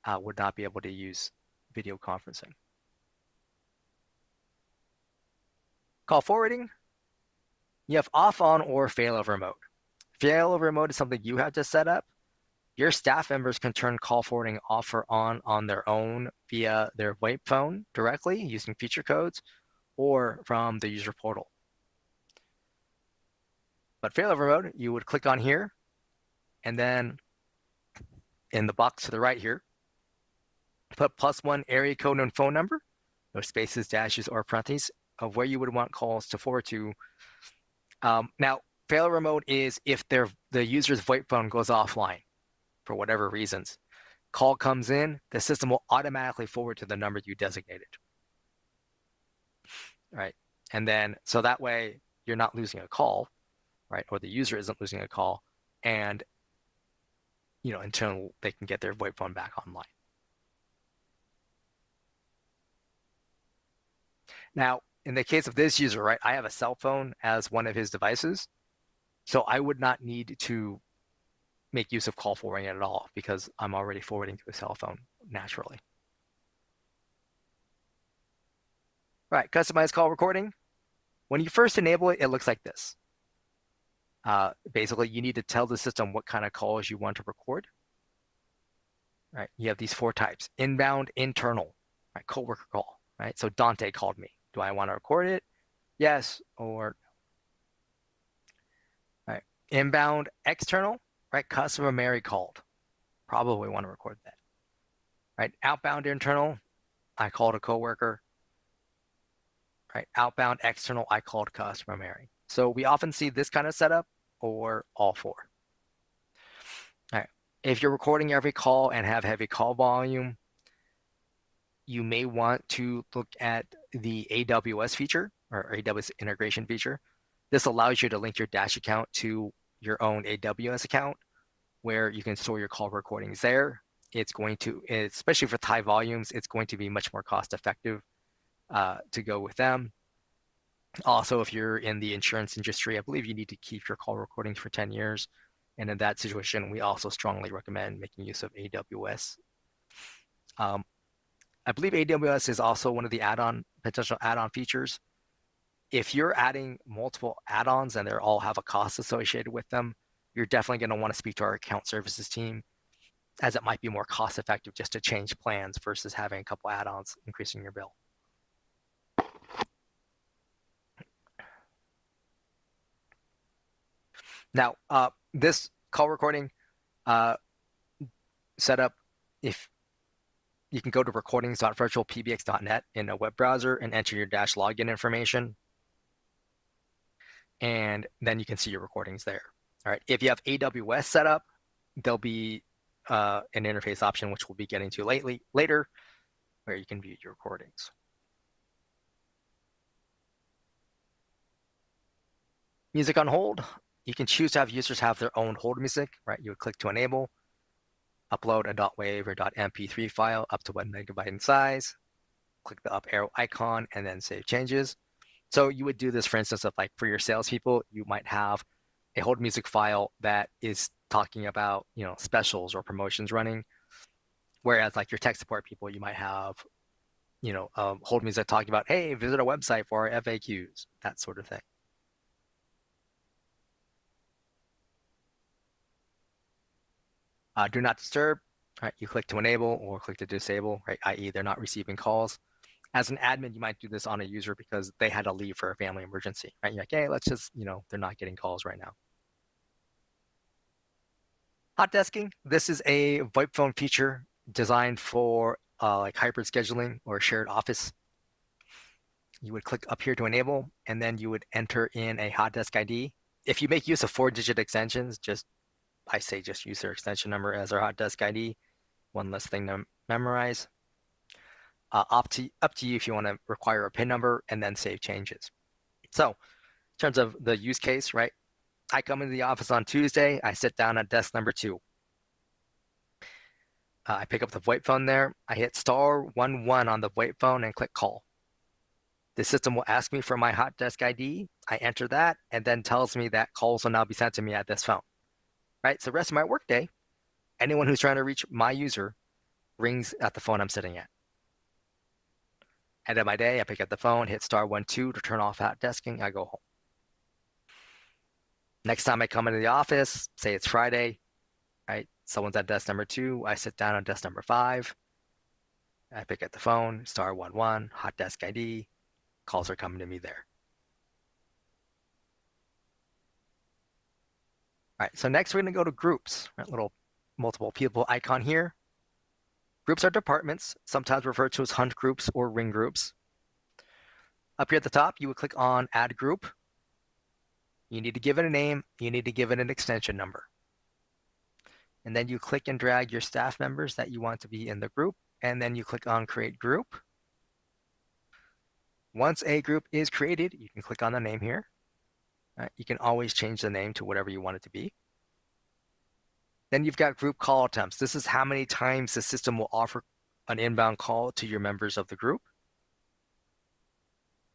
would not be able to use video conferencing. Call forwarding, you have off, on, or failover mode. Failover mode is something you have to set up. Your staff members can turn call forwarding off or on their own via their VoIP phone directly using feature codes or from the user portal. But failover mode, you would click on here, and then in the box to the right here, put +1 area code and phone number, no spaces, dashes, or parentheses, of where you would want calls to forward to. Now, failover mode is if the user's VoIP phone goes offline for whatever reasons. Call comes in, the system will automatically forward to the number you designated. Right? And then, so that way you're not losing a call, right? Or the user isn't losing a call, and until they can get their VoIP phone back online. Now, in the case of this user, right, I have a cell phone as one of his devices, so I would not need to make use of call forwarding at all because I'm already forwarding to a cell phone naturally. Right, customized call recording. When you first enable it, it looks like this. Basically, you need to tell the system what kind of calls you want to record. Right, you have these 4 types: inbound, internal, right, coworker call. Right, so Dante called me. Do I want to record it? Yes or no. Right, inbound, external. Right, customer Mary called. Probably want to record that. Right, outbound, internal. I called a coworker. Right, outbound, external. I called customer Mary. So we often see this kind of setup or all 4. All right. If you're recording every call and have heavy call volume, you may want to look at the AWS feature or AWS integration feature. This allows you to link your Dash account to your own AWS account where you can store your call recordings there. It's going to, especially for high volumes, it's going to be much more cost effective to go with them. Also, if you're in the insurance industry, I believe you need to keep your call recordings for 10 years. And in that situation, we also strongly recommend making use of AWS. I believe AWS is also one of the potential add-on features. If you're adding multiple add-ons and they all have a cost associated with them, you're definitely going to want to speak to our account services team, as it might be more cost effective just to change plans versus having a couple add-ons increasing your bill. Now, this call recording uh, setup, if you can go to recordings.virtualpbx.net in a web browser and enter your dash login information, and then you can see your recordings there. All right. If you have AWS set up, there'll be an interface option, which we'll be getting to later, where you can view your recordings. Music on hold. You can choose to have users have their own hold music, right? You would click to enable, upload a .wav or .mp3 file up to 1 MB in size, click the up arrow icon, and then save changes. So you would do this, for instance, of like for your salespeople, you might have a hold music file that is talking about, specials or promotions running. Whereas like your tech support people, you might have, hold music talking about, hey, visit our website for our FAQs, that sort of thing. Do not disturb, right? You click to enable or click to disable, right? i.e. they're not receiving calls. As an admin, you might do this on a user because they had to leave for a family emergency, right? You're like, hey, let's just, they're not getting calls right now. Hot desking, this is a VoIP phone feature designed for like hybrid scheduling or shared office. You would click up here to enable, and then you would enter in a hot desk ID. If you make use of 4-digit extensions, I say just use their extension number as our hot desk ID. One less thing to memorize. Up to you if you want to require a PIN number and then save changes. So in terms of the use case, right? I come into the office on Tuesday. I sit down at desk number 2. I pick up the VoIP phone there. I hit *11 on the VoIP phone and click call. The system will ask me for my hot desk ID. I enter that and then tells me that calls will now be sent to me at this phone. Right? So the rest of my workday, anyone who's trying to reach my user rings at the phone I'm sitting at. End of my day, I pick up the phone, hit *12 to turn off hot desking. I go home. Next time I come into the office, say it's Friday, right? Someone's at desk number 2. I sit down on desk number 5. I pick up the phone, *11, hot desk ID. Calls are coming to me there. All right, so next we're going to go to groups, right? Little multiple people icon here. Groups are departments, sometimes referred to as hunt groups or ring groups. Up here at the top, you would click on Add Group. You need to give it a name. You need to give it an extension number. And then you click and drag your staff members that you want to be in the group, and then you click on Create Group. Once a group is created, you can click on the name here. You can always change the name to whatever you want it to be. Then you've got group call attempts. This is how many times the system will offer an inbound call to your members of the group.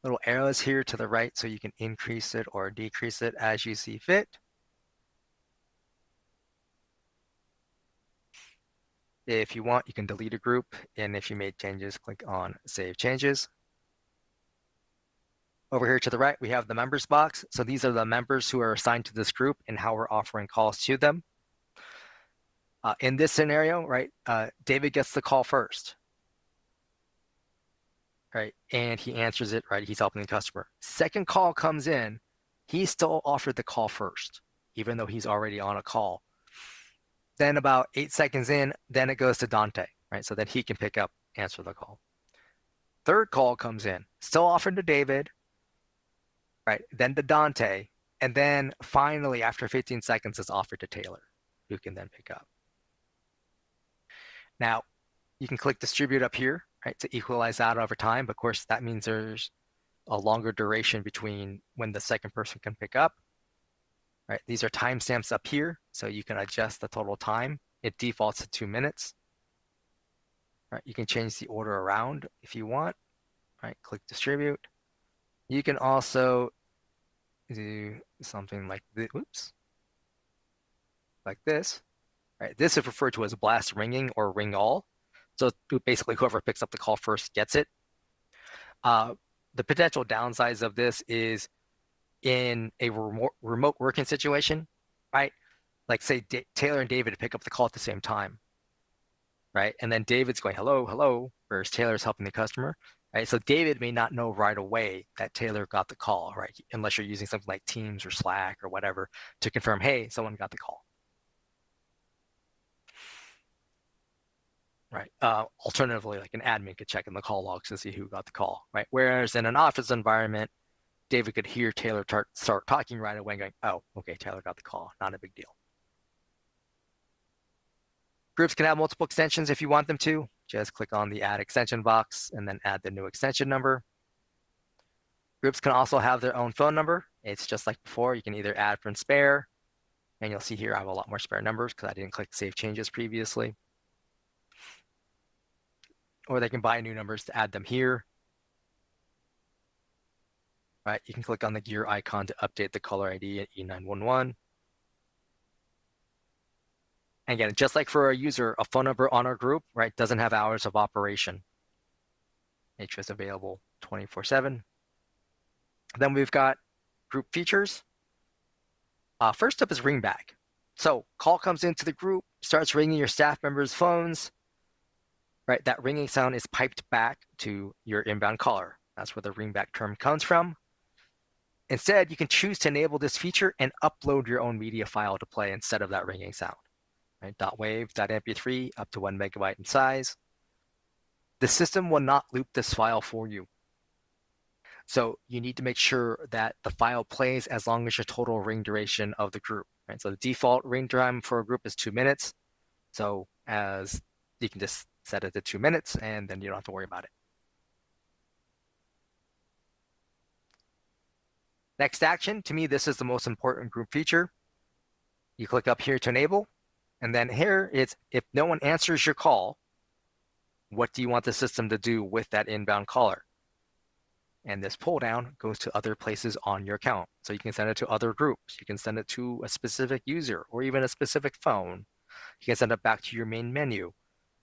Little arrows here to the right so you can increase it or decrease it as you see fit. If you want, you can delete a group, and if you made changes, click on Save Changes. Over here to the right, we have the members box. So these are the members who are assigned to this group and how we're offering calls to them. In this scenario, right, David gets the call first, right, and he answers it, right, he's helping the customer. Second call comes in, he's still offered the call first, even though he's already on a call. Then about 8 seconds in, then it goes to Dante, right, so that he can pick up, answer the call. Third call comes in, still offered to David, right, then to Dante, and then finally, after 15 seconds, it's offered to Taylor, who can then pick up. Now, you can click distribute up here, right, to equalize that over time. But of course, that means there's a longer duration between when the second person can pick up, right? These are timestamps up here, so you can adjust the total time. It defaults to 2 minutes. Right? You can change the order around if you want, right? Click distribute. You can also do something like this, like this. Right? This is referred to as blast ringing or ring all. So basically, whoever picks up the call first gets it. The potential downsides of this is in a remote working situation, right? Like say Taylor and David pick up the call at the same time, right? And then David's going, hello, hello, whereas Taylor's helping the customer. right? So David may not know right away that Taylor got the call, right? Unless you're using something like Teams or Slack or whatever to confirm, hey, someone got the call, right? Alternatively, like an admin could check in the call logs to see who got the call, right? Whereas in an office environment, David could hear Taylor start talking right away and going, oh, okay, Taylor got the call, not a big deal. Groups can have multiple extensions if you want them to. Just click on the add extension box and then add the new extension number. Groups can also have their own phone number. It's just like before. You can either add from spare, and you'll see here I have a lot more spare numbers because I didn't click save changes previously. Or they can buy new numbers to add them here. Right, you can click on the gear icon to update the caller ID at E911. And again, just like for a user, a phone number on our group, right, doesn't have hours of operation. It's just available 24/7. Then we've got group features. First up is ringback. So call comes into the group, starts ringing your staff members' phones, right? That ringing sound is piped back to your inbound caller. That's where the ringback term comes from. Instead, you can choose to enable this feature and upload your own media file to play instead of that ringing sound. Right? .wav, .mp3, up to 1 megabyte in size. The system will not loop this file for you. So you need to make sure that the file plays as long as your total ring duration of the group. Right? So the default ring time for a group is 2 minutes. So as you can just set it to 2 minutes and then you don't have to worry about it. Next action, to me, this is the most important group feature. You click up here to enable, and then here it's if no one answers your call, what do you want the system to do with that inbound caller? And this pull down goes to other places on your account. So you can send it to other groups. You can send it to a specific user or even a specific phone. You can send it back to your main menu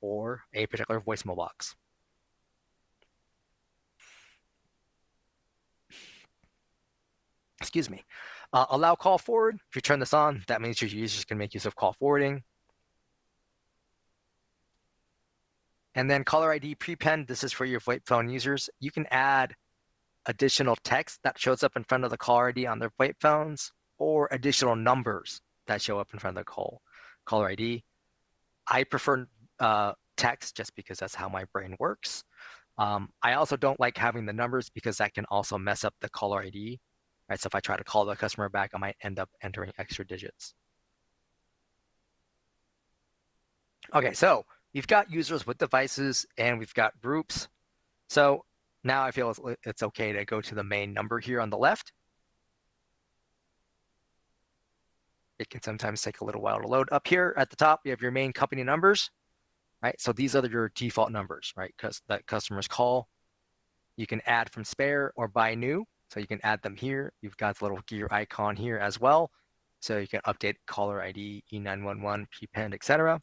or a particular voicemail box. Excuse me. Allow call forward. If you turn this on, that means your users can make use of call forwarding. And then caller ID prepend, this is for your VoIP phone users. You can add additional text that shows up in front of the caller ID on their VoIP phones or additional numbers that show up in front of the caller ID. I prefer text just because that's how my brain works. I also don't like having the numbers because that can also mess up the caller ID. Right? So if I try to call the customer back, I might end up entering extra digits. Okay, so we've got users with devices and we've got groups. So now I feel it's okay to go to the main number here on the left. It can sometimes take a little while to load. Up here at the top, you have your main company numbers, right? So these are your default numbers, right? Because that customers call. You can add from spare or buy new. So you can add them here. You've got the little gear icon here as well. So you can update caller ID, E911, prepend, etc.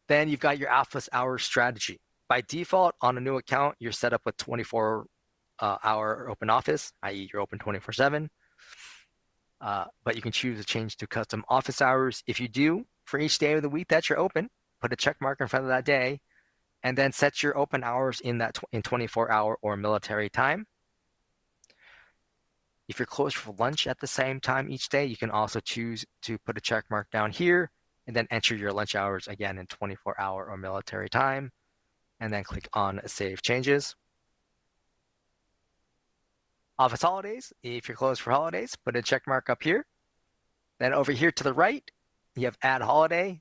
Then you've got your office hours strategy. By default, on a new account, you're set up with 24-hour open office, i.e. you're open 24/7. But you can choose to change to custom office hours. If you do, for each day of the week that you're open, put a check mark in front of that day, and then set your open hours in 24-hour or military time. If you're closed for lunch at the same time each day, you can also choose to put a check mark down here and then enter your lunch hours again in 24-hour or military time, and then click on Save Changes. Office holidays, if you're closed for holidays, put a check mark up here. Then over here to the right, you have Add Holiday.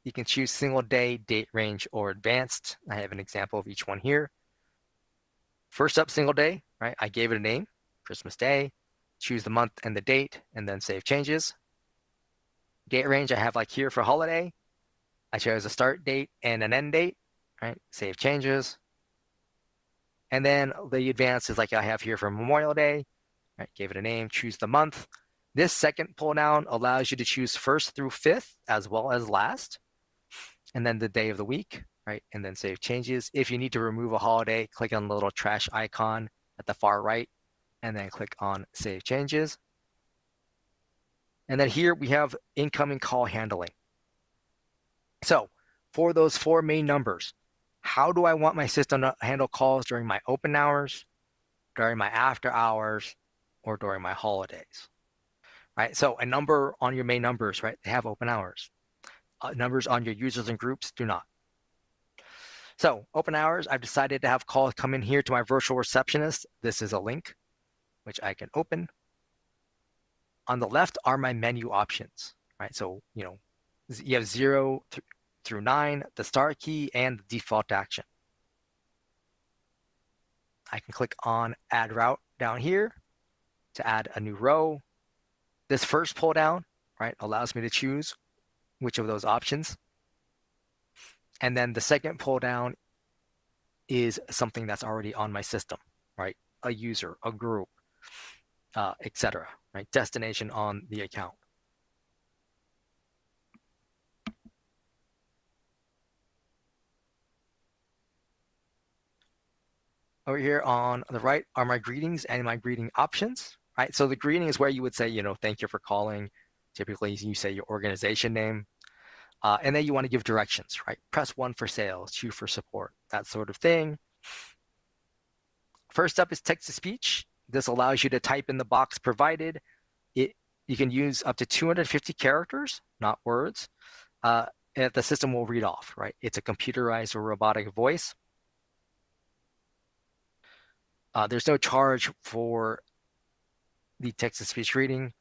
You can choose single day, date range, or advanced. I have an example of each one here. First up, single day, right? I gave it a name, Christmas Day. Choose the month and the date, and then Save Changes. Date range I have like here for holiday. I chose a start date and an end date, right? Save Changes. And then the advanced is like I have here for Memorial Day, right? Gave it a name, choose the month. This second pull down allows you to choose 1st through 5th as well as last, and then the day of the week, right? And then Save Changes. If you need to remove a holiday, click on the little trash icon at the far right, and then click on Save Changes. And then here we have incoming call handling. So for those 4 main numbers, How do I want my system to handle calls during my open hours, during my after hours, or during my holidays? Right? So a number on your main numbers, right? They have open hours. Numbers on your users and groups do not. So open hours, I've decided to have calls come in here to my virtual receptionist. This is a link which I can open. On the left are my menu options, right? So, you have 0 through 9, the start key, and the default action. I can click on add route down here to add a new row. This first pull down, right, allows me to choose which of those options. And then the second pull down is something that's already on my system, right? A user, a group, etc. Right? Destination on the account. Over here on the right are my greetings and my greeting options, right? So the greeting is where you would say, thank you for calling. Typically, you say your organization name. And then you want to give directions, right? Press 1 for sales, 2 for support, that sort of thing. First up is text-to-speech. This allows you to type in the box provided. You can use up to 250 characters, not words. And the system will read off, right? It's a computerized or robotic voice. There's no charge for the text-to-speech reading.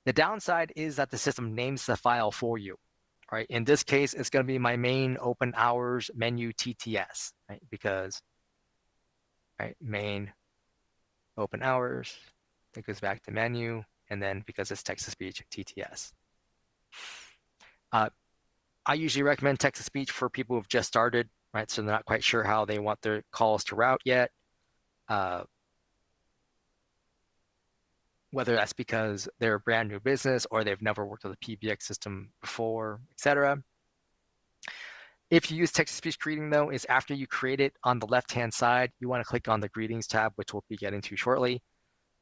The downside is that the system names the file for you, right? In this case, it's going to be my main open hours menu TTS, right? Because, right, main open hours, it goes back to menu, and then because it's text-to-speech, TTS. I usually recommend text-to-speech for people who've just started, right? So they're not quite sure how they want their calls to route yet. Whether that's because they're a brand new business or they've never worked with a PBX system before, etc. If you use text-to-speech greeting, though, is after you create it on the left-hand side, you want to click on the greetings tab, which we'll be getting to shortly,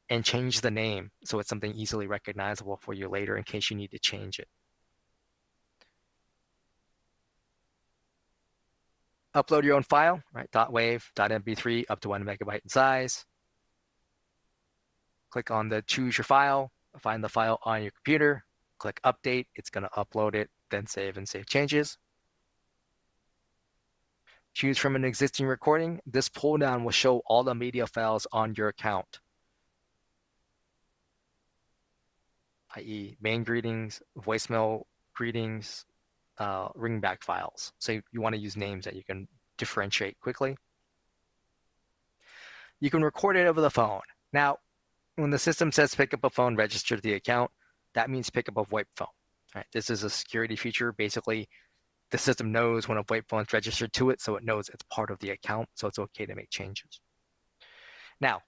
and change the name so it's something easily recognizable for you later in case you need to change it. Upload your own file, right? .wav, .mp3, up to 1 megabyte in size. Click on the choose your file, find the file on your computer, click update, it's going to upload it, then save and save changes. Choose from an existing recording. This pull down will show all the media files on your account, i.e. main greetings, voicemail greetings, ringback files. So you want to use names that you can differentiate quickly. You can record it over the phone. Now, when the system says pick up a phone, register the account, that means pick up a VoIP phone. Right? This is a security feature. Basically, the system knows when a VoIP phone is registered to it, so it knows it's part of the account, so it's okay to make changes. Now,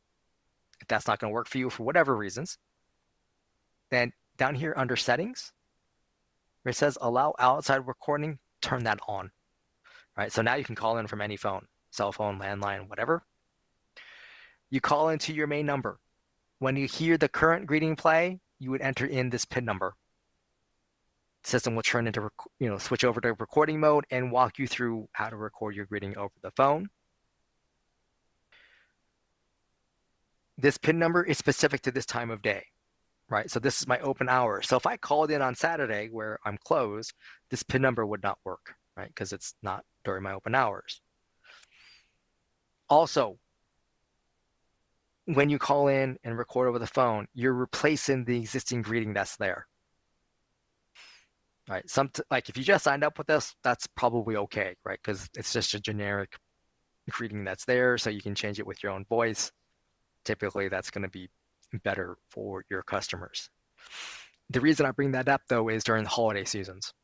if that's not going to work for you for whatever reasons, then down here under settings, where it says allow outside recording, turn that on. Right? So now you can call in from any phone, cell phone, landline, whatever. You call into your main number. When you hear the current greeting play, you would enter in this PIN number. The system will turn into, switch over to recording mode and walk you through how to record your greeting over the phone. This PIN number is specific to this time of day, right? So this is my open hour. So if I called in on Saturday where I'm closed, this PIN number would not work, right? Because it's not during my open hours. Also, when you call in and record over the phone, you're replacing the existing greeting that's there. Right. Like if you just signed up with this, that's probably okay, right? Because it's just a generic greeting that's there, so you can change it with your own voice. Typically, that's going to be better for your customers. The reason I bring that up, though, is during the holiday seasons,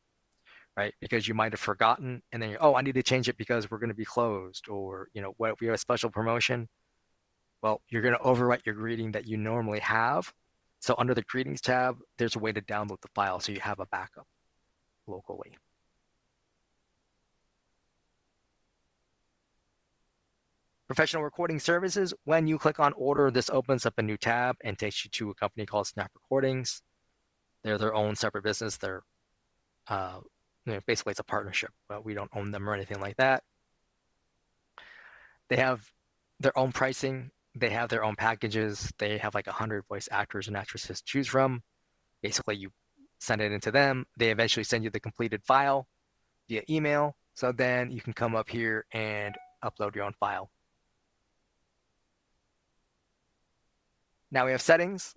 right? Because you might have forgotten, and then I need to change it because we're going to be closed, or what we have a special promotion. Well, you're going to overwrite your greeting that you normally have. So under the greetings tab, there's a way to download the file so you have a backup locally. Professional recording services, when you click on order, this opens up a new tab and takes you to a company called Snap Recordings. They're their own separate business. They're basically it's a partnership, but we don't own them or anything like that. They have their own pricing. They have their own packages. They have like 100 voice actors and actresses to choose from. Basically, you send it into them. They eventually send you the completed file via email. So then you can come up here and upload your own file. Now we have settings.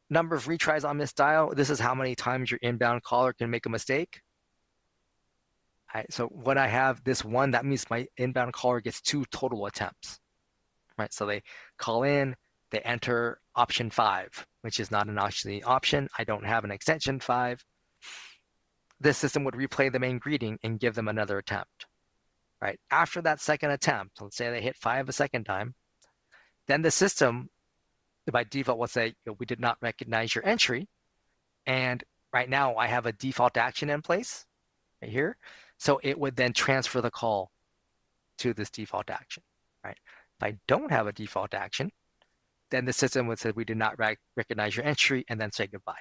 Number of retries on missed dial. This is how many times your inbound caller can make a mistake. All right, so when I have this one, that means my inbound caller gets 2 total attempts. Right, so they call in, they enter option 5, which is not an actually option. I don't have an extension 5. This system would replay the main greeting and give them another attempt. Right, after that second attempt, let's say they hit 5 a second time, then the system by default will say, we did not recognize your entry. And right now I have a default action in place right here. So it would then transfer the call to this default action, right? If I don't have a default action, then the system would say, we did not recognize your entry, and then say goodbye.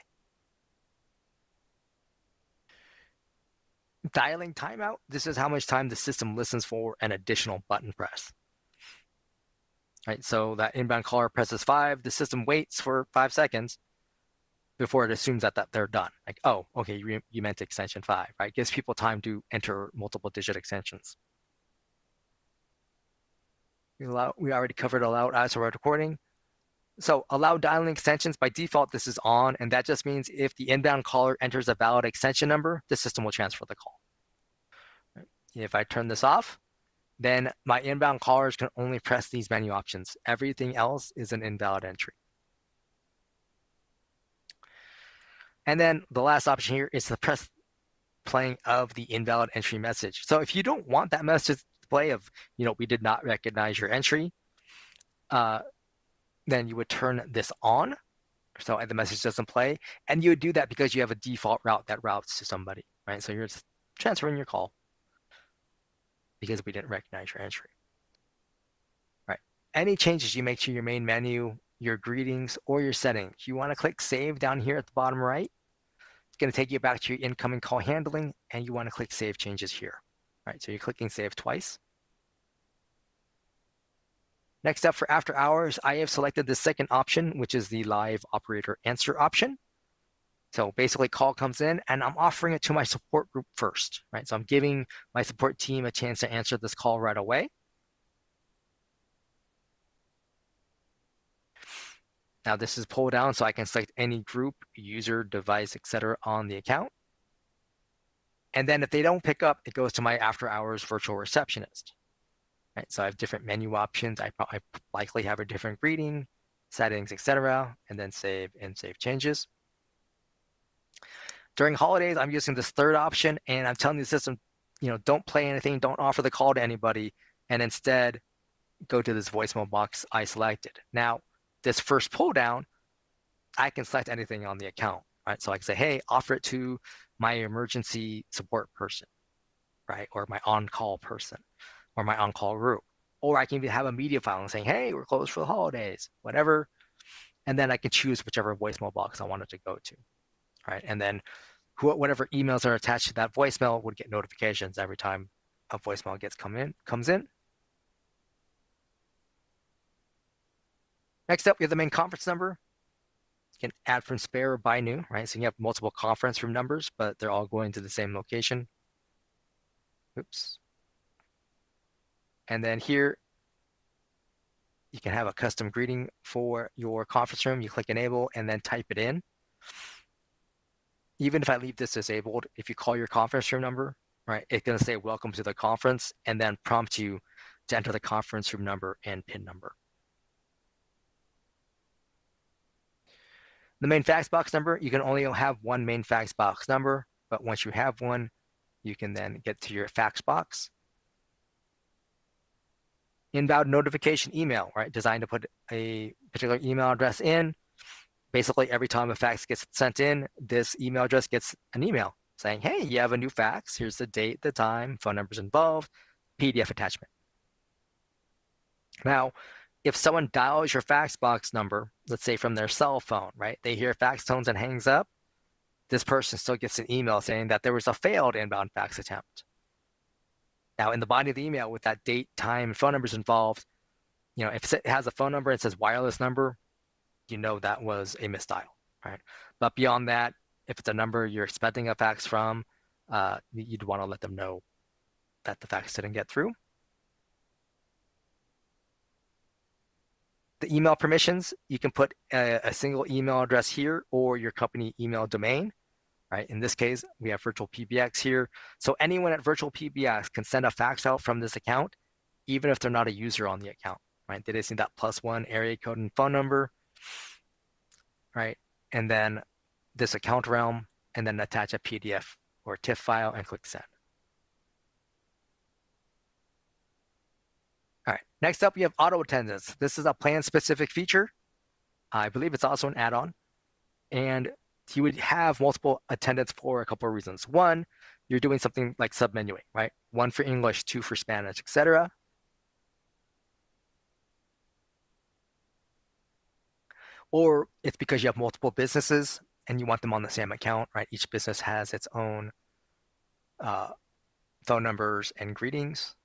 Dialing timeout, this is how much time the system listens for an additional button press. Right, so that inbound caller presses 5, the system waits for 5 seconds before it assumes that they're done. Like, oh, okay, you meant extension 5, right? It gives people time to enter multiple digit extensions. We already covered allow as we're recording. So allow dialing extensions, by default, this is on, and that just means if the inbound caller enters a valid extension number, the system will transfer the call. If I turn this off, then my inbound callers can only press these menu options. Everything else is an invalid entry. And then the last option here is the press playing of the invalid entry message. So if you don't want that message to play of, we did not recognize your entry, then you would turn this on so the message doesn't play. And you would do that because you have a default route that routes to somebody, right? So you're just transferring your call because we didn't recognize your entry. Right. Any changes you make to your main menu, your greetings, or your settings, you want to click Save down here at the bottom right. It's going to take you back to your incoming call handling, and you want to click Save Changes here. All right, so you're clicking Save twice. Next up, for after hours, I have selected the second option, which is the live operator answer option. So basically, call comes in, and I'm offering it to my support group first, right? So I'm giving my support team a chance to answer this call right away. Now this is pulled down, so I can select any group, user, device, etc. on the account. And then if they don't pick up, it goes to my after hours virtual receptionist. Right, so I have different menu options. I likely have a different greeting, settings, etc., and then save and save changes. During holidays, I'm using this third option, and I'm telling the system, don't play anything, don't offer the call to anybody, and instead go to this voicemail box I selected. Now, this first pull down, I can select anything on the account, right? So I can say, hey, offer it to my emergency support person, right? Or my on-call person, or my on-call group. Or I can even have a media file and saying, hey, we're closed for the holidays, whatever. And then I can choose whichever voicemail box I want it to go to, right? And then whatever emails are attached to that voicemail would get notifications every time a voicemail comes in. Next up, we have the main conference number. You can add from spare or buy new, right? So you have multiple conference room numbers, but they're all going to the same location. Oops. And then here, you can have a custom greeting for your conference room. You click enable and then type it in. Even if I leave this disabled, if you call your conference room number, right, it's going to say welcome to the conference and then prompt you to enter the conference room number and PIN number. The main fax box number, you can only have one main fax box number, but once you have one, you can then get to your fax box. Inbound notification email, right? Designed to put a particular email address in. Basically, every time a fax gets sent in, this email address gets an email saying, hey, you have a new fax. Here's the date, the time, phone numbers involved, PDF attachment. Now, if someone dials your fax box number, let's say from their cell phone, right? They hear fax tones and hangs up. This person still gets an email saying that there was a failed inbound fax attempt. Now, in the body of the email with that date, time, and phone numbers involved, if it has a phone number and it says wireless number, you know that was a misdial, right? But beyond that, if it's a number you're expecting a fax from, you'd want to let them know that the fax didn't get through. The email permissions, you can put a single email address here or your company email domain, right? In this case, we have VirtualPBX here. So anyone at VirtualPBX can send a fax out from this account, even if they're not a user on the account, right? They just need that +1 area code and phone number, right? And then this account realm, and then attach a PDF or TIFF file and click send. All right, next up we have auto attendance. This is a plan-specific feature. I believe it's also an add-on. And you would have multiple attendants for a couple of reasons. One, you're doing something like submenuing, right? 1 for English, 2 for Spanish, etc. Or it's because you have multiple businesses and you want them on the same account, right? Each business has its own phone numbers and greetings.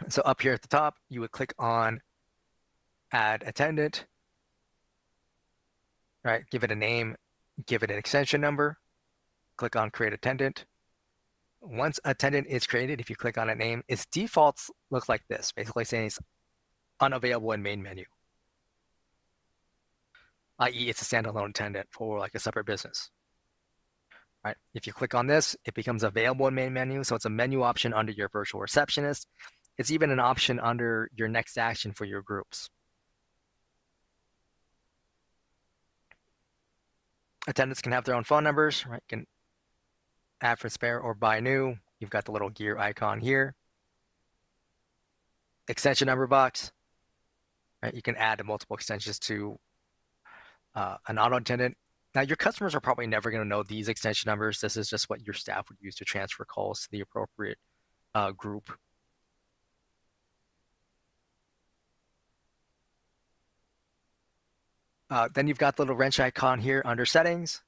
So up here at the top, you would click on Add Attendant, right? Give it a name, give it an extension number, click on Create Attendant. Once attendant is created, if you click on a name, its defaults look like this, basically saying it's unavailable in main menu, i.e. it's a standalone attendant for like a separate business. Right? If you click on this, it becomes available in main menu, so it's a menu option under your virtual receptionist. It's even an option under your next action for your groups. Attendants can have their own phone numbers, right? You can add for spare or buy new. You've got the little gear icon here. Extension number box, right? You can add multiple extensions to an auto attendant. Now, your customers are probably never going to know these extension numbers. This is just what your staff would use to transfer calls to the appropriate group. Then you've got the little wrench icon here under settings.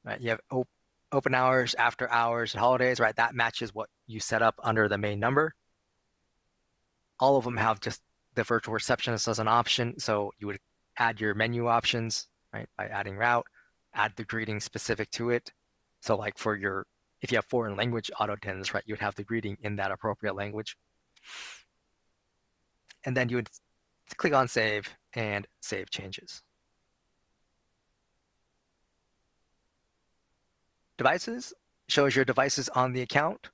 Right, you have open hours, after hours, and holidays, right? That matches what you set up under the main number. All of them have just the virtual receptionist as an option. So you would add your menu options, right? By adding route, add the greeting specific to it. So like for your, if you have foreign language auto attendants, right? You would have the greeting in that appropriate language. And then you would click on save and save changes. Devices shows your devices on the account.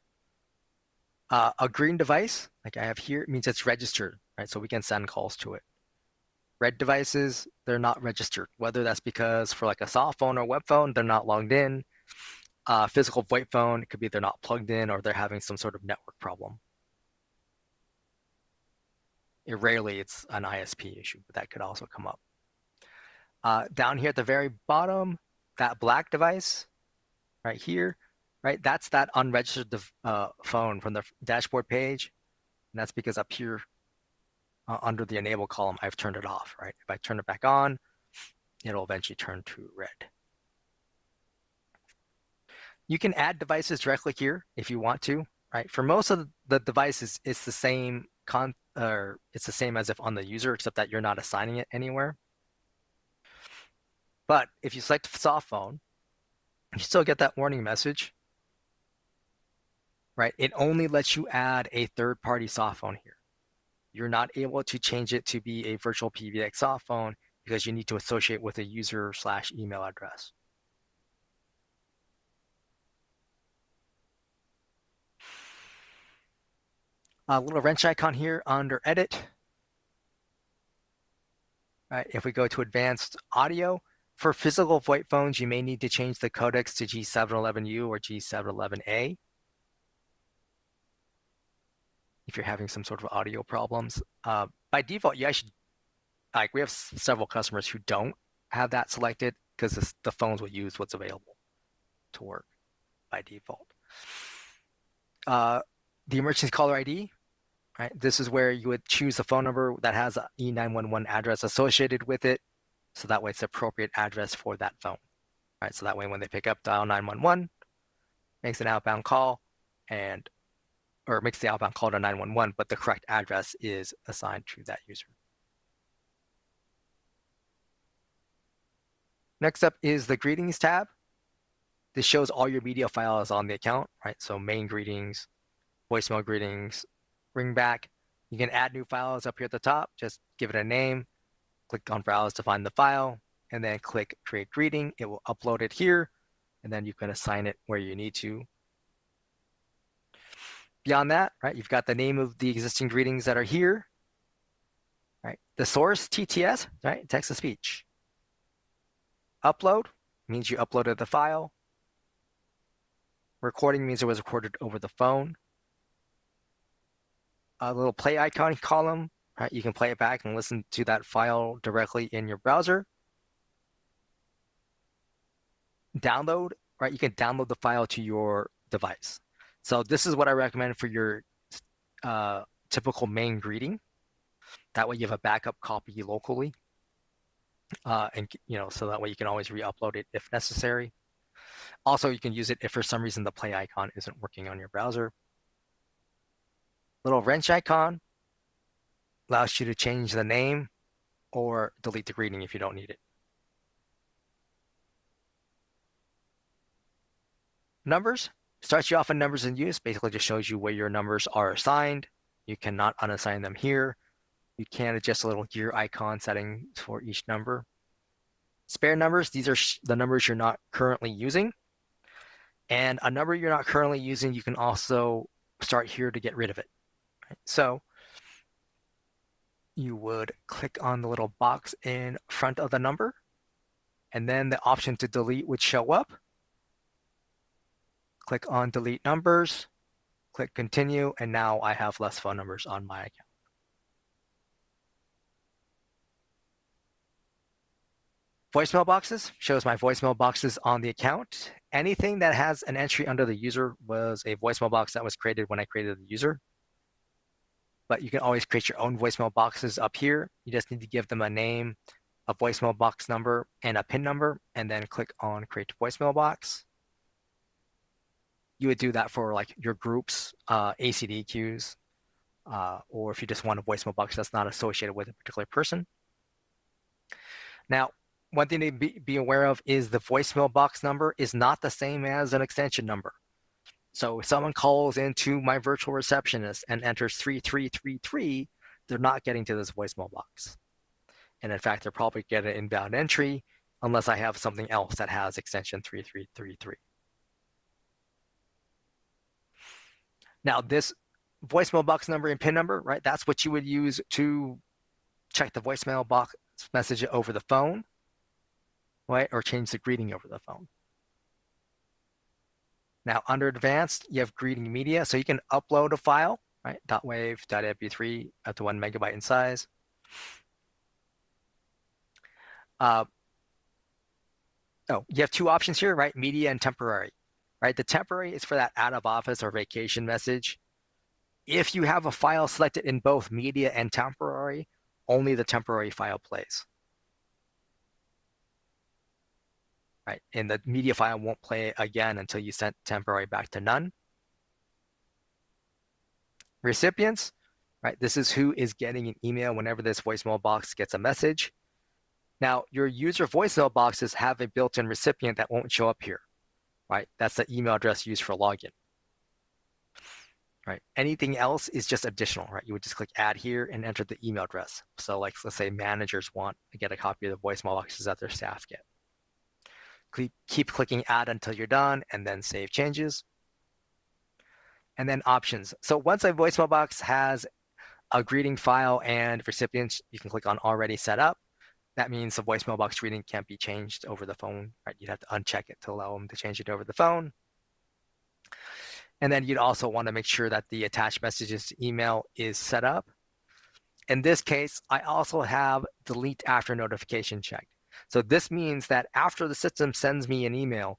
A green device, like I have here, means it's registered, right? So we can send calls to it. Red devices, they're not registered, whether that's because for like a soft phone or web phone, they're not logged in. Physical VoIP phone, it could be they're not plugged in or they're having some sort of network problem. Rarely it's an ISP issue, but that could also come up. Down here at the very bottom, that black device right here, right? That's that unregistered phone from the dashboard page. And that's because up here under the enable column, I've turned it off, right? If I turn it back on, it'll eventually turn to red. You can add devices directly here if you want to, right? For most of the devices, it's the same it's the same as if on the user, except that you're not assigning it anywhere. But if you select soft phone, you still get that warning message, right? It only lets you add a third-party soft phone here. You're not able to change it to be a VirtualPBX soft phone because you need to associate with a user/email address. A little wrench icon here under edit. Right, if we go to advanced audio, for physical VoIP phones, you may need to change the codecs to G711U or G711A if you're having some sort of audio problems. By default, you actually, like we have several customers who don't have that selected because the phones will use what's available to work by default. The emergency caller ID, right? This is where you would choose a phone number that has an E911 address associated with it. So that way it's the appropriate address for that phone, right? So that way when they pick up, dial 911, makes an outbound call, and or makes the outbound call to 911, but the correct address is assigned to that user. Next up is the greetings tab. This shows all your media files on the account, right? So main greetings, voicemail greetings, ring back. You can add new files up here at the top. Just give it a name, click on browse to find the file, and then click create greeting. It will upload it here, and then you can assign it where you need to. Beyond that, right, you've got the name of the existing greetings that are here, right? The source, TTS, right, text to speech. Upload means you uploaded the file. Recording means it was recorded over the phone. A little play icon column, right? You can play it back and listen to that file directly in your browser. Download, right? You can download the file to your device. So this is what I recommend for your typical main greeting. That way you have a backup copy locally. And so that way you can always re-upload it if necessary. Also, you can use it if for some reason the play icon isn't working on your browser. Little wrench icon allows you to change the name or delete the greeting if you don't need it. Numbers starts you off in numbers in use, basically just shows you where your numbers are assigned. You cannot unassign them here. You can adjust a little gear icon setting for each number. Spare numbers, these are the numbers you're not currently using. And a number you're not currently using, you can also start here to get rid of it. Right? So you would click on the little box in front of the number, and then the option to delete would show up. Click on delete numbers, click continue, and now I have less phone numbers on my account. Voicemail boxes shows my voicemail boxes on the account. Anything that has an entry under the user was a voicemail box that was created when I created the user. But you can always create your own voicemail boxes up here. You just need to give them a name, a voicemail box number, and a PIN number, and then click on create voicemail box. You would do that for like your groups, ACD queues, or if you just want a voicemail box that's not associated with a particular person. Now, one thing to be aware of is the voicemail box number is not the same as an extension number. So if someone calls into my virtual receptionist and enters 3333, they're not getting to this voicemail box. And in fact, they're probably getting an inbound entry unless I have something else that has extension 3333. Now, this voicemail box number and PIN number, right? That's what you would use to check the voicemail box message over the phone, right? Or change the greeting over the phone. Now, under advanced, you have greeting media. So you can upload a file, right? .wav, .mp3 up to 1 megabyte in size. You have two options here, right? Media and temporary, right? The temporary is for that out of office or vacation message. If you have a file selected in both media and temporary, only the temporary file plays. Right, and the media file won't play again until you send temporary back to none. Recipients, right? This is who is getting an email whenever this voicemail box gets a message. Now, your user voicemail boxes have a built-in recipient that won't show up here, right? That's the email address used for login. Right. Anything else is just additional, right? You would just click add here and enter the email address. So like, let's say managers want to get a copy of the voicemail boxes that their staff get. Keep clicking add until you're done and then save changes. And then options. So once a voicemail box has a greeting file and recipients, you can click on already set up. That means the voicemail box greeting can't be changed over the phone, right? You'd have to uncheck it to allow them to change it over the phone. And then you'd also want to make sure that the attached messages to email is set up. In this case, I also have delete after notification checked. So this means that after the system sends me an email,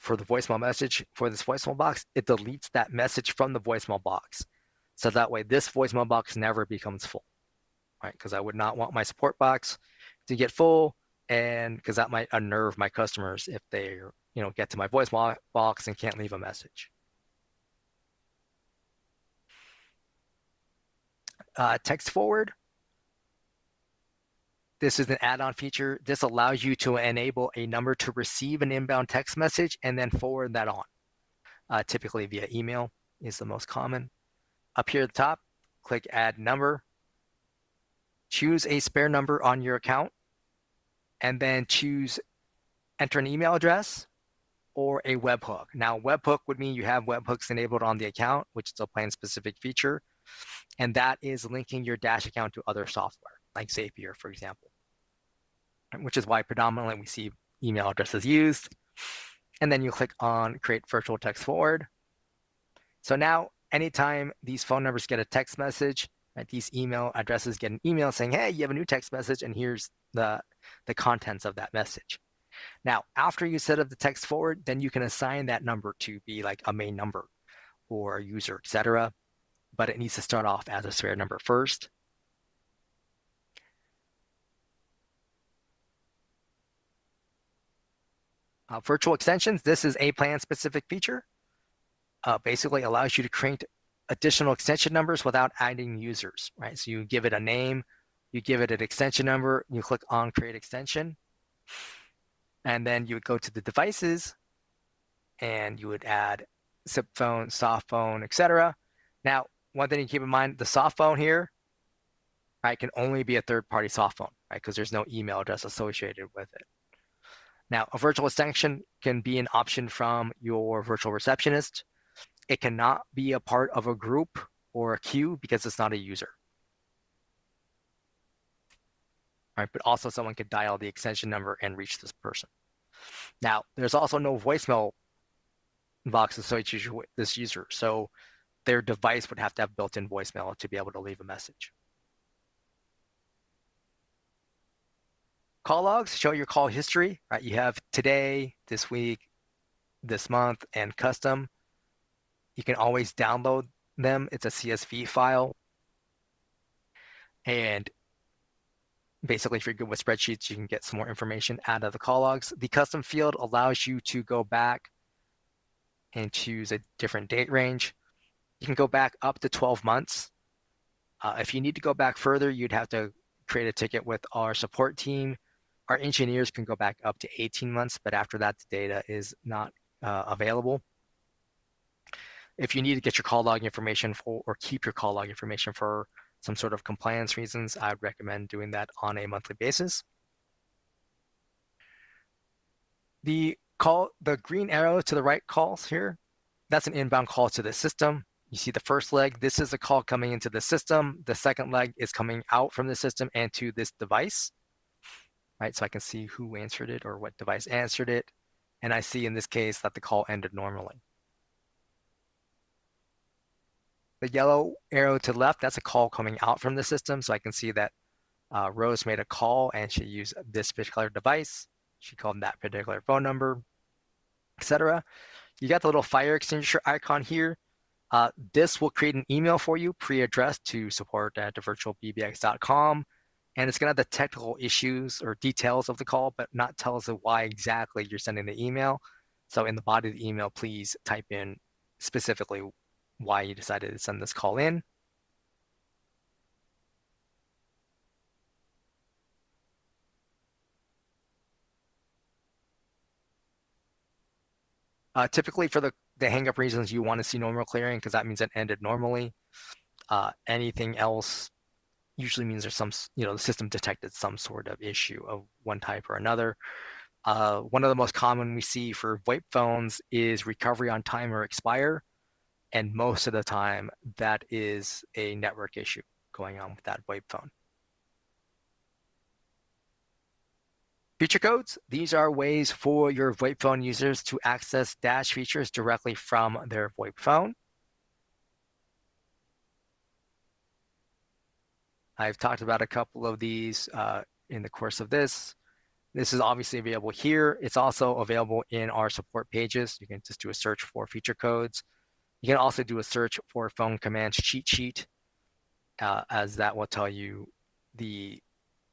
for the voicemail message for this voicemail box, it deletes that message from the voicemail box. So that way this voicemail box never becomes full, right? Because I would not want my support box to get full, and because that might unnerve my customers if they get to my voicemail box and can't leave a message. Text forward. This is an add-on feature. This allows you to enable a number to receive an inbound text message and then forward that on. Typically via email is the most common. Up here at the top, click Add Number. Choose a spare number on your account, and then choose enter an email address or a webhook. Now, webhook would mean you have webhooks enabled on the account, which is a plan-specific feature, and that is linking your Dash account to other software, like Zapier, for example, which is why predominantly we see email addresses used. And then you click on Create Virtual Text Forward. So now, anytime these phone numbers get a text message, right, these email addresses get an email saying, hey, you have a new text message, and here's the contents of that message. Now, after you set up the text forward, then you can assign that number to be like a main number or a user, etc. But it needs to start off as a spare number first. Virtual extensions, this is a plan-specific feature. Basically allows you to create additional extension numbers without adding users, right? So you give it a name, you give it an extension number, you click on Create Extension, and then you would go to the devices, and you would add SIP phone, soft phone, etc. Now, one thing to keep in mind, the soft phone here, right, can only be a third-party soft phone, right, because there's no email address associated with it. Now, a virtual extension can be an option from your virtual receptionist. It cannot be a part of a group or a queue because it's not a user. Right, but also someone could dial the extension number and reach this person. Now, there's also no voicemail box associated with this user, so their device would have to have built-in voicemail to be able to leave a message. Call logs show your call history, right? You have today, this week, this month, and custom. You can always download them. It's a CSV file. And basically, if you're good with spreadsheets, you can get some more information out of the call logs. The custom field allows you to go back and choose a different date range. You can go back up to 12 months. If you need to go back further, you'd have to create a ticket with our support team. Our engineers can go back up to 18 months, but after that, the data is not available. If you need to get your call log information or keep your call log information for some sort of compliance reasons, I would recommend doing that on a monthly basis. The green arrow to the right calls here, that's an inbound call to the system. You see the first leg, this is a call coming into the system. The second leg is coming out from the system and to this device, right? So I can see who answered it or what device answered it. And I see in this case that the call ended normally. The yellow arrow to the left, that's a call coming out from the system. So I can see that Rose made a call and she used this particular device. She called that particular phone number, etc. You got the little fire extinguisher icon here. This will create an email for you, pre-addressed to support@virtualpbx.com. And it's going to have the technical issues or details of the call, but not tell us why exactly you're sending the email. So in the body of the email, please type in specifically why you decided to send this call in. Typically for the hang-up reasons, you want to see normal clearing because that means it ended normally. Anything else usually means there's some, the system detected some sort of issue of one type or another. One of the most common we see for VoIP phones is recovery on time or expire. And most of the time, that is a network issue going on with that VoIP phone. Feature codes, these are ways for your VoIP phone users to access Dash features directly from their VoIP phone. I've talked about a couple of these in the course of this. This is obviously available here. It's also available in our support pages. You can just do a search for feature codes. You can also do a search for phone commands cheat sheet, as that will tell you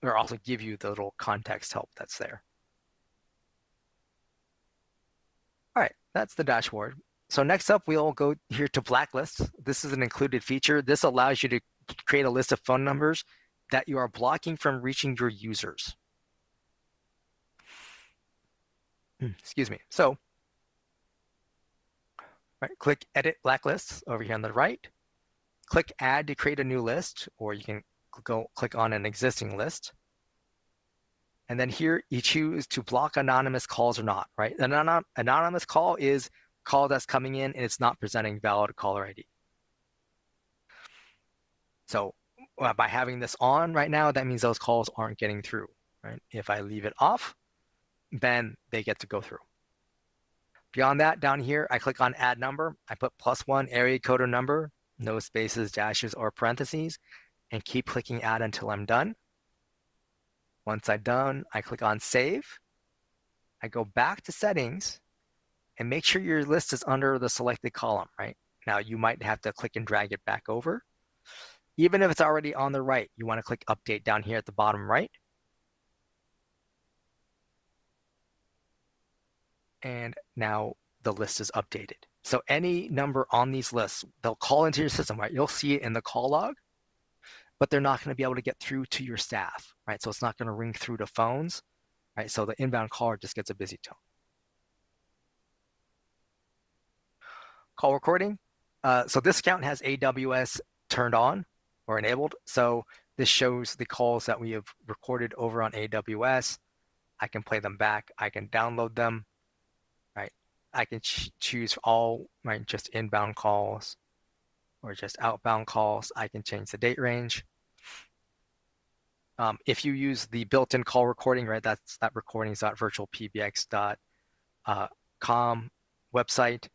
or also give you the little context help that's there. All right, that's the dashboard. So next up, we'll go here to blacklists. This is an included feature. This allows you to create a list of phone numbers that you are blocking from reaching your users. Excuse me. So, right, click Edit Blacklists over here on the right. Click Add to create a new list, or you can go click on an existing list. And then here you choose to block anonymous calls or not, right? An anonymous call is a call that's coming in and it's not presenting valid caller ID. So by having this on right now, that means those calls aren't getting through, right? If I leave it off, then they get to go through. Beyond that, down here, I click on Add Number. I put +1 area code or number, no spaces, dashes, or parentheses, and keep clicking Add until I'm done. Once I'm done, I click on Save. I go back to Settings and make sure your list is under the selected column, right? Now, you might have to click and drag it back over. Even if it's already on the right, you want to click Update down here at the bottom right. And now the list is updated. So any number on these lists, they'll call into your system, right? You'll see it in the call log, but they're not going to be able to get through to your staff, right? So it's not going to ring through to phones, right? So the inbound caller just gets a busy tone. Call recording. So this account has AWS turned on or enabled. So this shows the calls that we have recorded over on AWS. I can play them back. I can download them, right? I can choose all, right, just inbound calls or just outbound calls. I can change the date range. If you use the built-in call recording, right, that recording is virtualpbx.com website.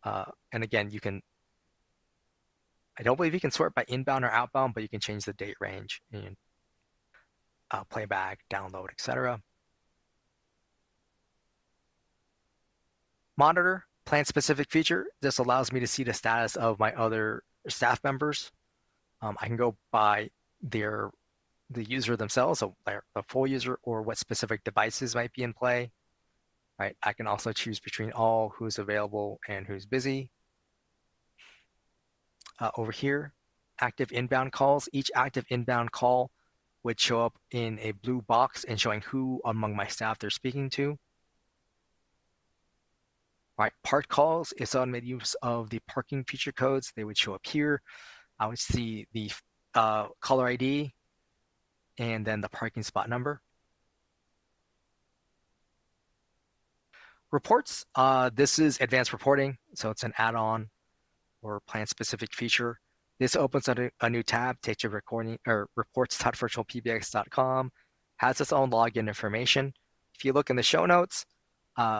And again, I don't believe you can sort by inbound or outbound, but you can change the date range and playback, download, etc. Monitor, plan-specific feature. This allows me to see the status of my other staff members. I can go by the user themselves, so the full user, or what specific devices might be in play. Right. I can also choose between all, who's available, and who's busy. Over here, active inbound calls. Each active inbound call would show up in a blue box and showing who among my staff they're speaking to. Right, parked calls, if someone made use of the parking feature codes, they would show up here. I would see the caller ID and then the parking spot number. Reports, this is advanced reporting, so it's an add-on or plan-specific feature. This opens a new tab, takes you recording or reports.virtualpbx.com, has its own login information. If you look in the show notes,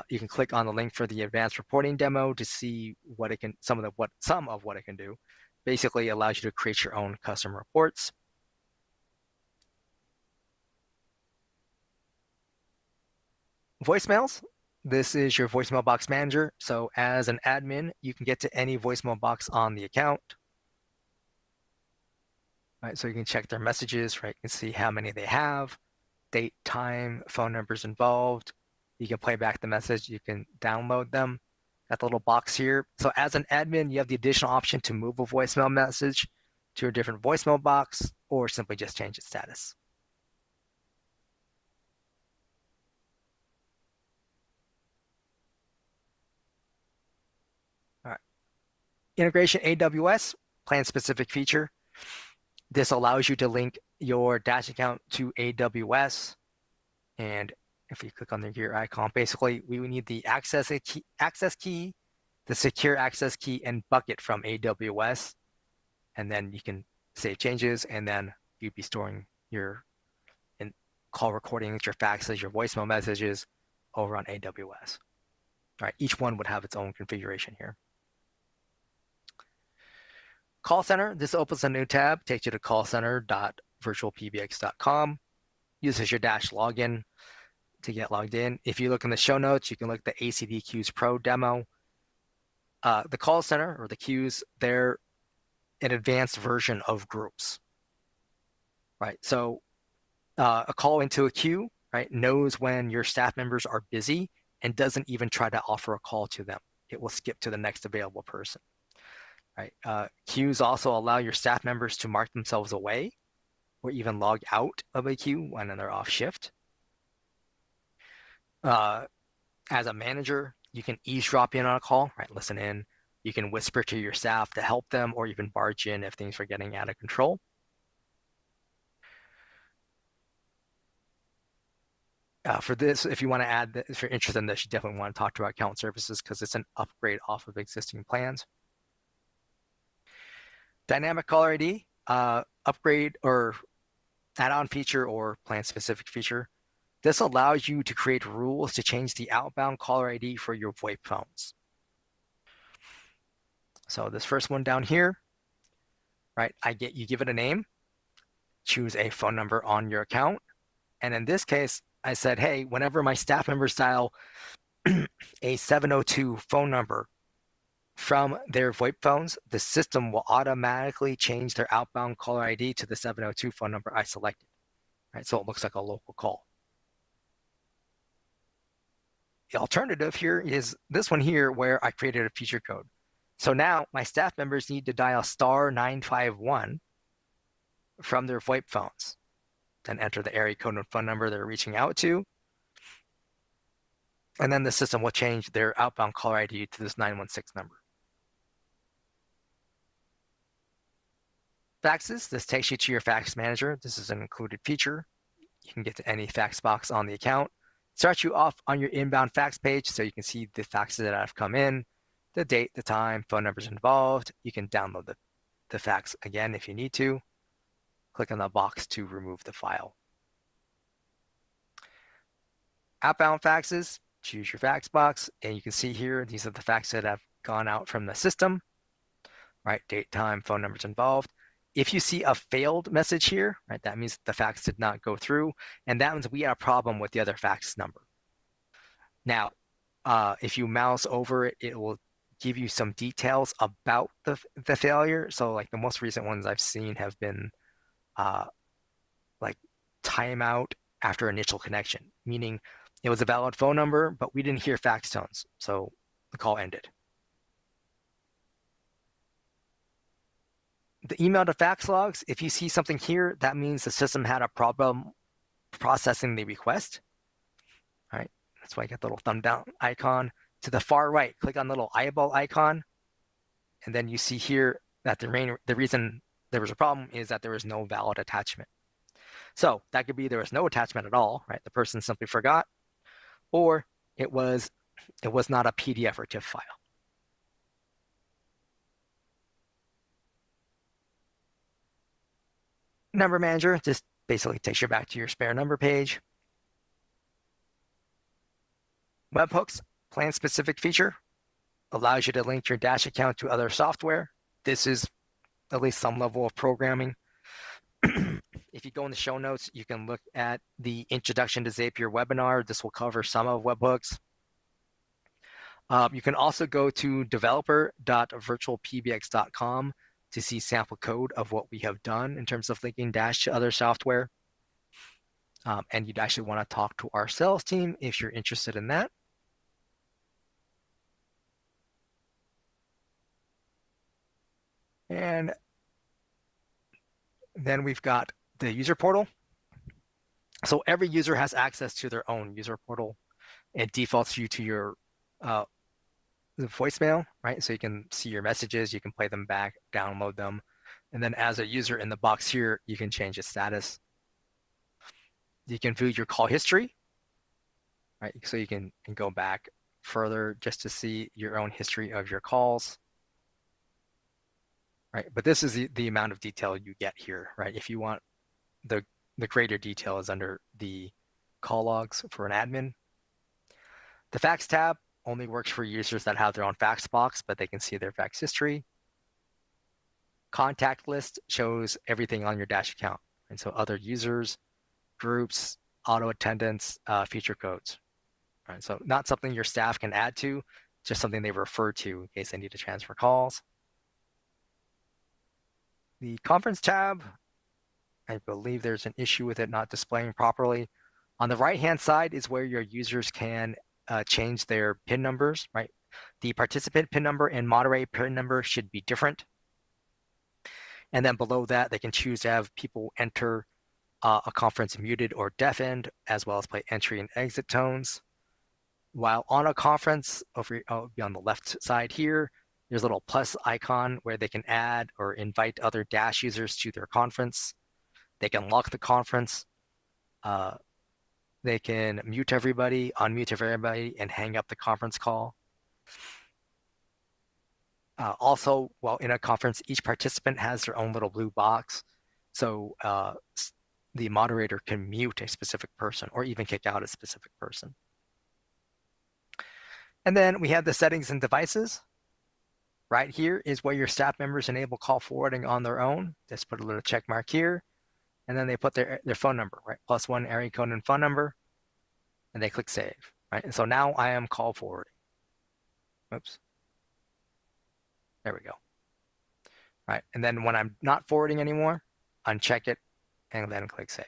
you can click on the link for the advanced reporting demo to see what it can, some of what it can do. Basically, it allows you to create your own custom reports. Voicemails. This is your voicemail box manager. So as an admin, you can get to any voicemail box on the account. Right, so you can check their messages, right? You can see how many they have, date, time, phone numbers involved. You can play back the message. You can download them. Got the little box here. So as an admin, you have the additional option to move a voicemail message to a different voicemail box or simply just change its status. All right. Integration AWS, plan-specific feature. This allows you to link your Dash account to AWS. And if you click on the gear icon, basically we would need the access key, the secure access key, and bucket from AWS. And then you can save changes, and then you'd be storing your call recordings, your faxes, your voicemail messages over on AWS. All right, each one would have its own configuration here. Call center, this opens a new tab, takes you to callcenter.virtualpbx.com. uses your dash login to get logged in. If you look in the show notes, you can look at the ACD Queues Pro demo. The call center or the queues, they're an advanced version of groups, right? So a call into a queue, right, knows when your staff members are busy and doesn't even try to offer a call to them. It will skip to the next available person, right? Queues also allow your staff members to mark themselves away or even log out of a queue when they're off shift. As a manager, you can eavesdrop in on a call, right? Listen in. You can whisper to your staff to help them or even barge in if things are getting out of control. For this, if you want to add, if you're interested in this, you definitely want to talk to our account services because it's an upgrade off of existing plans. Dynamic caller ID, upgrade or add-on feature or plan-specific feature. This allows you to create rules to change the outbound caller ID for your VoIP phones. So this first one down here, right? You give it a name, choose a phone number on your account, and in this case, I said, hey, whenever my staff members dial a 702 phone number from their VoIP phones, the system will automatically change their outbound caller ID to the 702 phone number I selected, right? So it looks like a local call. The alternative here is this one here where I created a feature code. So now my staff members need to dial *951 from their VoIP phones, then enter the area code and phone number they're reaching out to. And then the system will change their outbound caller ID to this 916 number. Faxes, this takes you to your fax manager. This is an included feature. You can get to any fax box on the account. Starts you off on your inbound fax page so you can see the faxes that have come in, the date, the time, phone numbers involved. You can download the fax again if you need to. Click on the box to remove the file. Outbound faxes, choose your fax box, and you can see here, these are the faxes that have gone out from the system, right? Date, time, phone numbers involved. If you see a failed message here, right, that means the fax did not go through, and that means we had a problem with the other fax number. Now, if you mouse over it, it will give you some details about the failure. So like the most recent ones I've seen have been like timeout after initial connection, meaning it was a valid phone number, but we didn't hear fax tones, so the call ended. The email to fax logs, if you see something here, that means the system had a problem processing the request. All right, that's why I get the little thumb down icon. To the far right, click on the little eyeball icon, and then you see here that the reason there was a problem is that there was no valid attachment. So that could be there was no attachment at all, right? The person simply forgot, or it was not a PDF or TIFF file. Number manager just basically takes you back to your spare number page. Webhooks, plan-specific feature, allows you to link your Dash account to other software. This is at least some level of programming. If you go in the show notes, you can look at the Introduction to Zapier webinar. This will cover some of webhooks. You can also go to developer.virtualpbx.com to see sample code of what we have done in terms of linking Dash to other software. And you'd actually want to talk to our sales team if you're interested in that. And then we've got the user portal. So every user has access to their own user portal. It defaults you to your voicemail, right? So you can see your messages, you can play them back, download them. And then as a user in the box here, you can change the status. You can view your call history, right? So you can go back further just to see your own history of your calls, right? But this is the amount of detail you get here, right? If you want the greater detail is under the call logs for an admin. The fax tab only works for users that have their own fax box, but they can see their fax history. Contact list shows everything on your Dash account. And so other users, groups, auto attendance, feature codes. All right, so not something your staff can add to, just something they refer to in case they need to transfer calls. The conference tab, I believe there's an issue with it not displaying properly. On the right-hand side is where your users can change their PIN numbers, right? The participant PIN number and moderate PIN number should be different. And then below that, they can choose to have people enter a conference muted or deafened, as well as play entry and exit tones. While on a conference, over on the left side here, there's a little plus icon where they can add or invite other Dash users to their conference. They can lock the conference. They can mute everybody, unmute everybody, and hang up the conference call. Also, while in a conference, each participant has their own little blue box. So the moderator can mute a specific person or even kick out a specific person. And then we have the settings and devices. Right here is where your staff members enable call forwarding on their own. Just put a little check mark here. And then they put their phone number, right? +1 area code and phone number. And they click save, right? And so now I am call forwarding. Oops. There we go. Right. And then when I'm not forwarding anymore, uncheck it and then click save.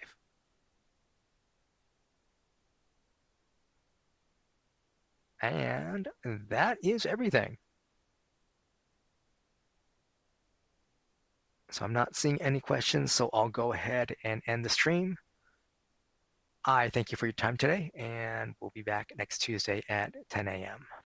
And that is everything. So I'm not seeing any questions, so I'll go ahead and end the stream. I thank you for your time today, and we'll be back next Tuesday at 10 a.m.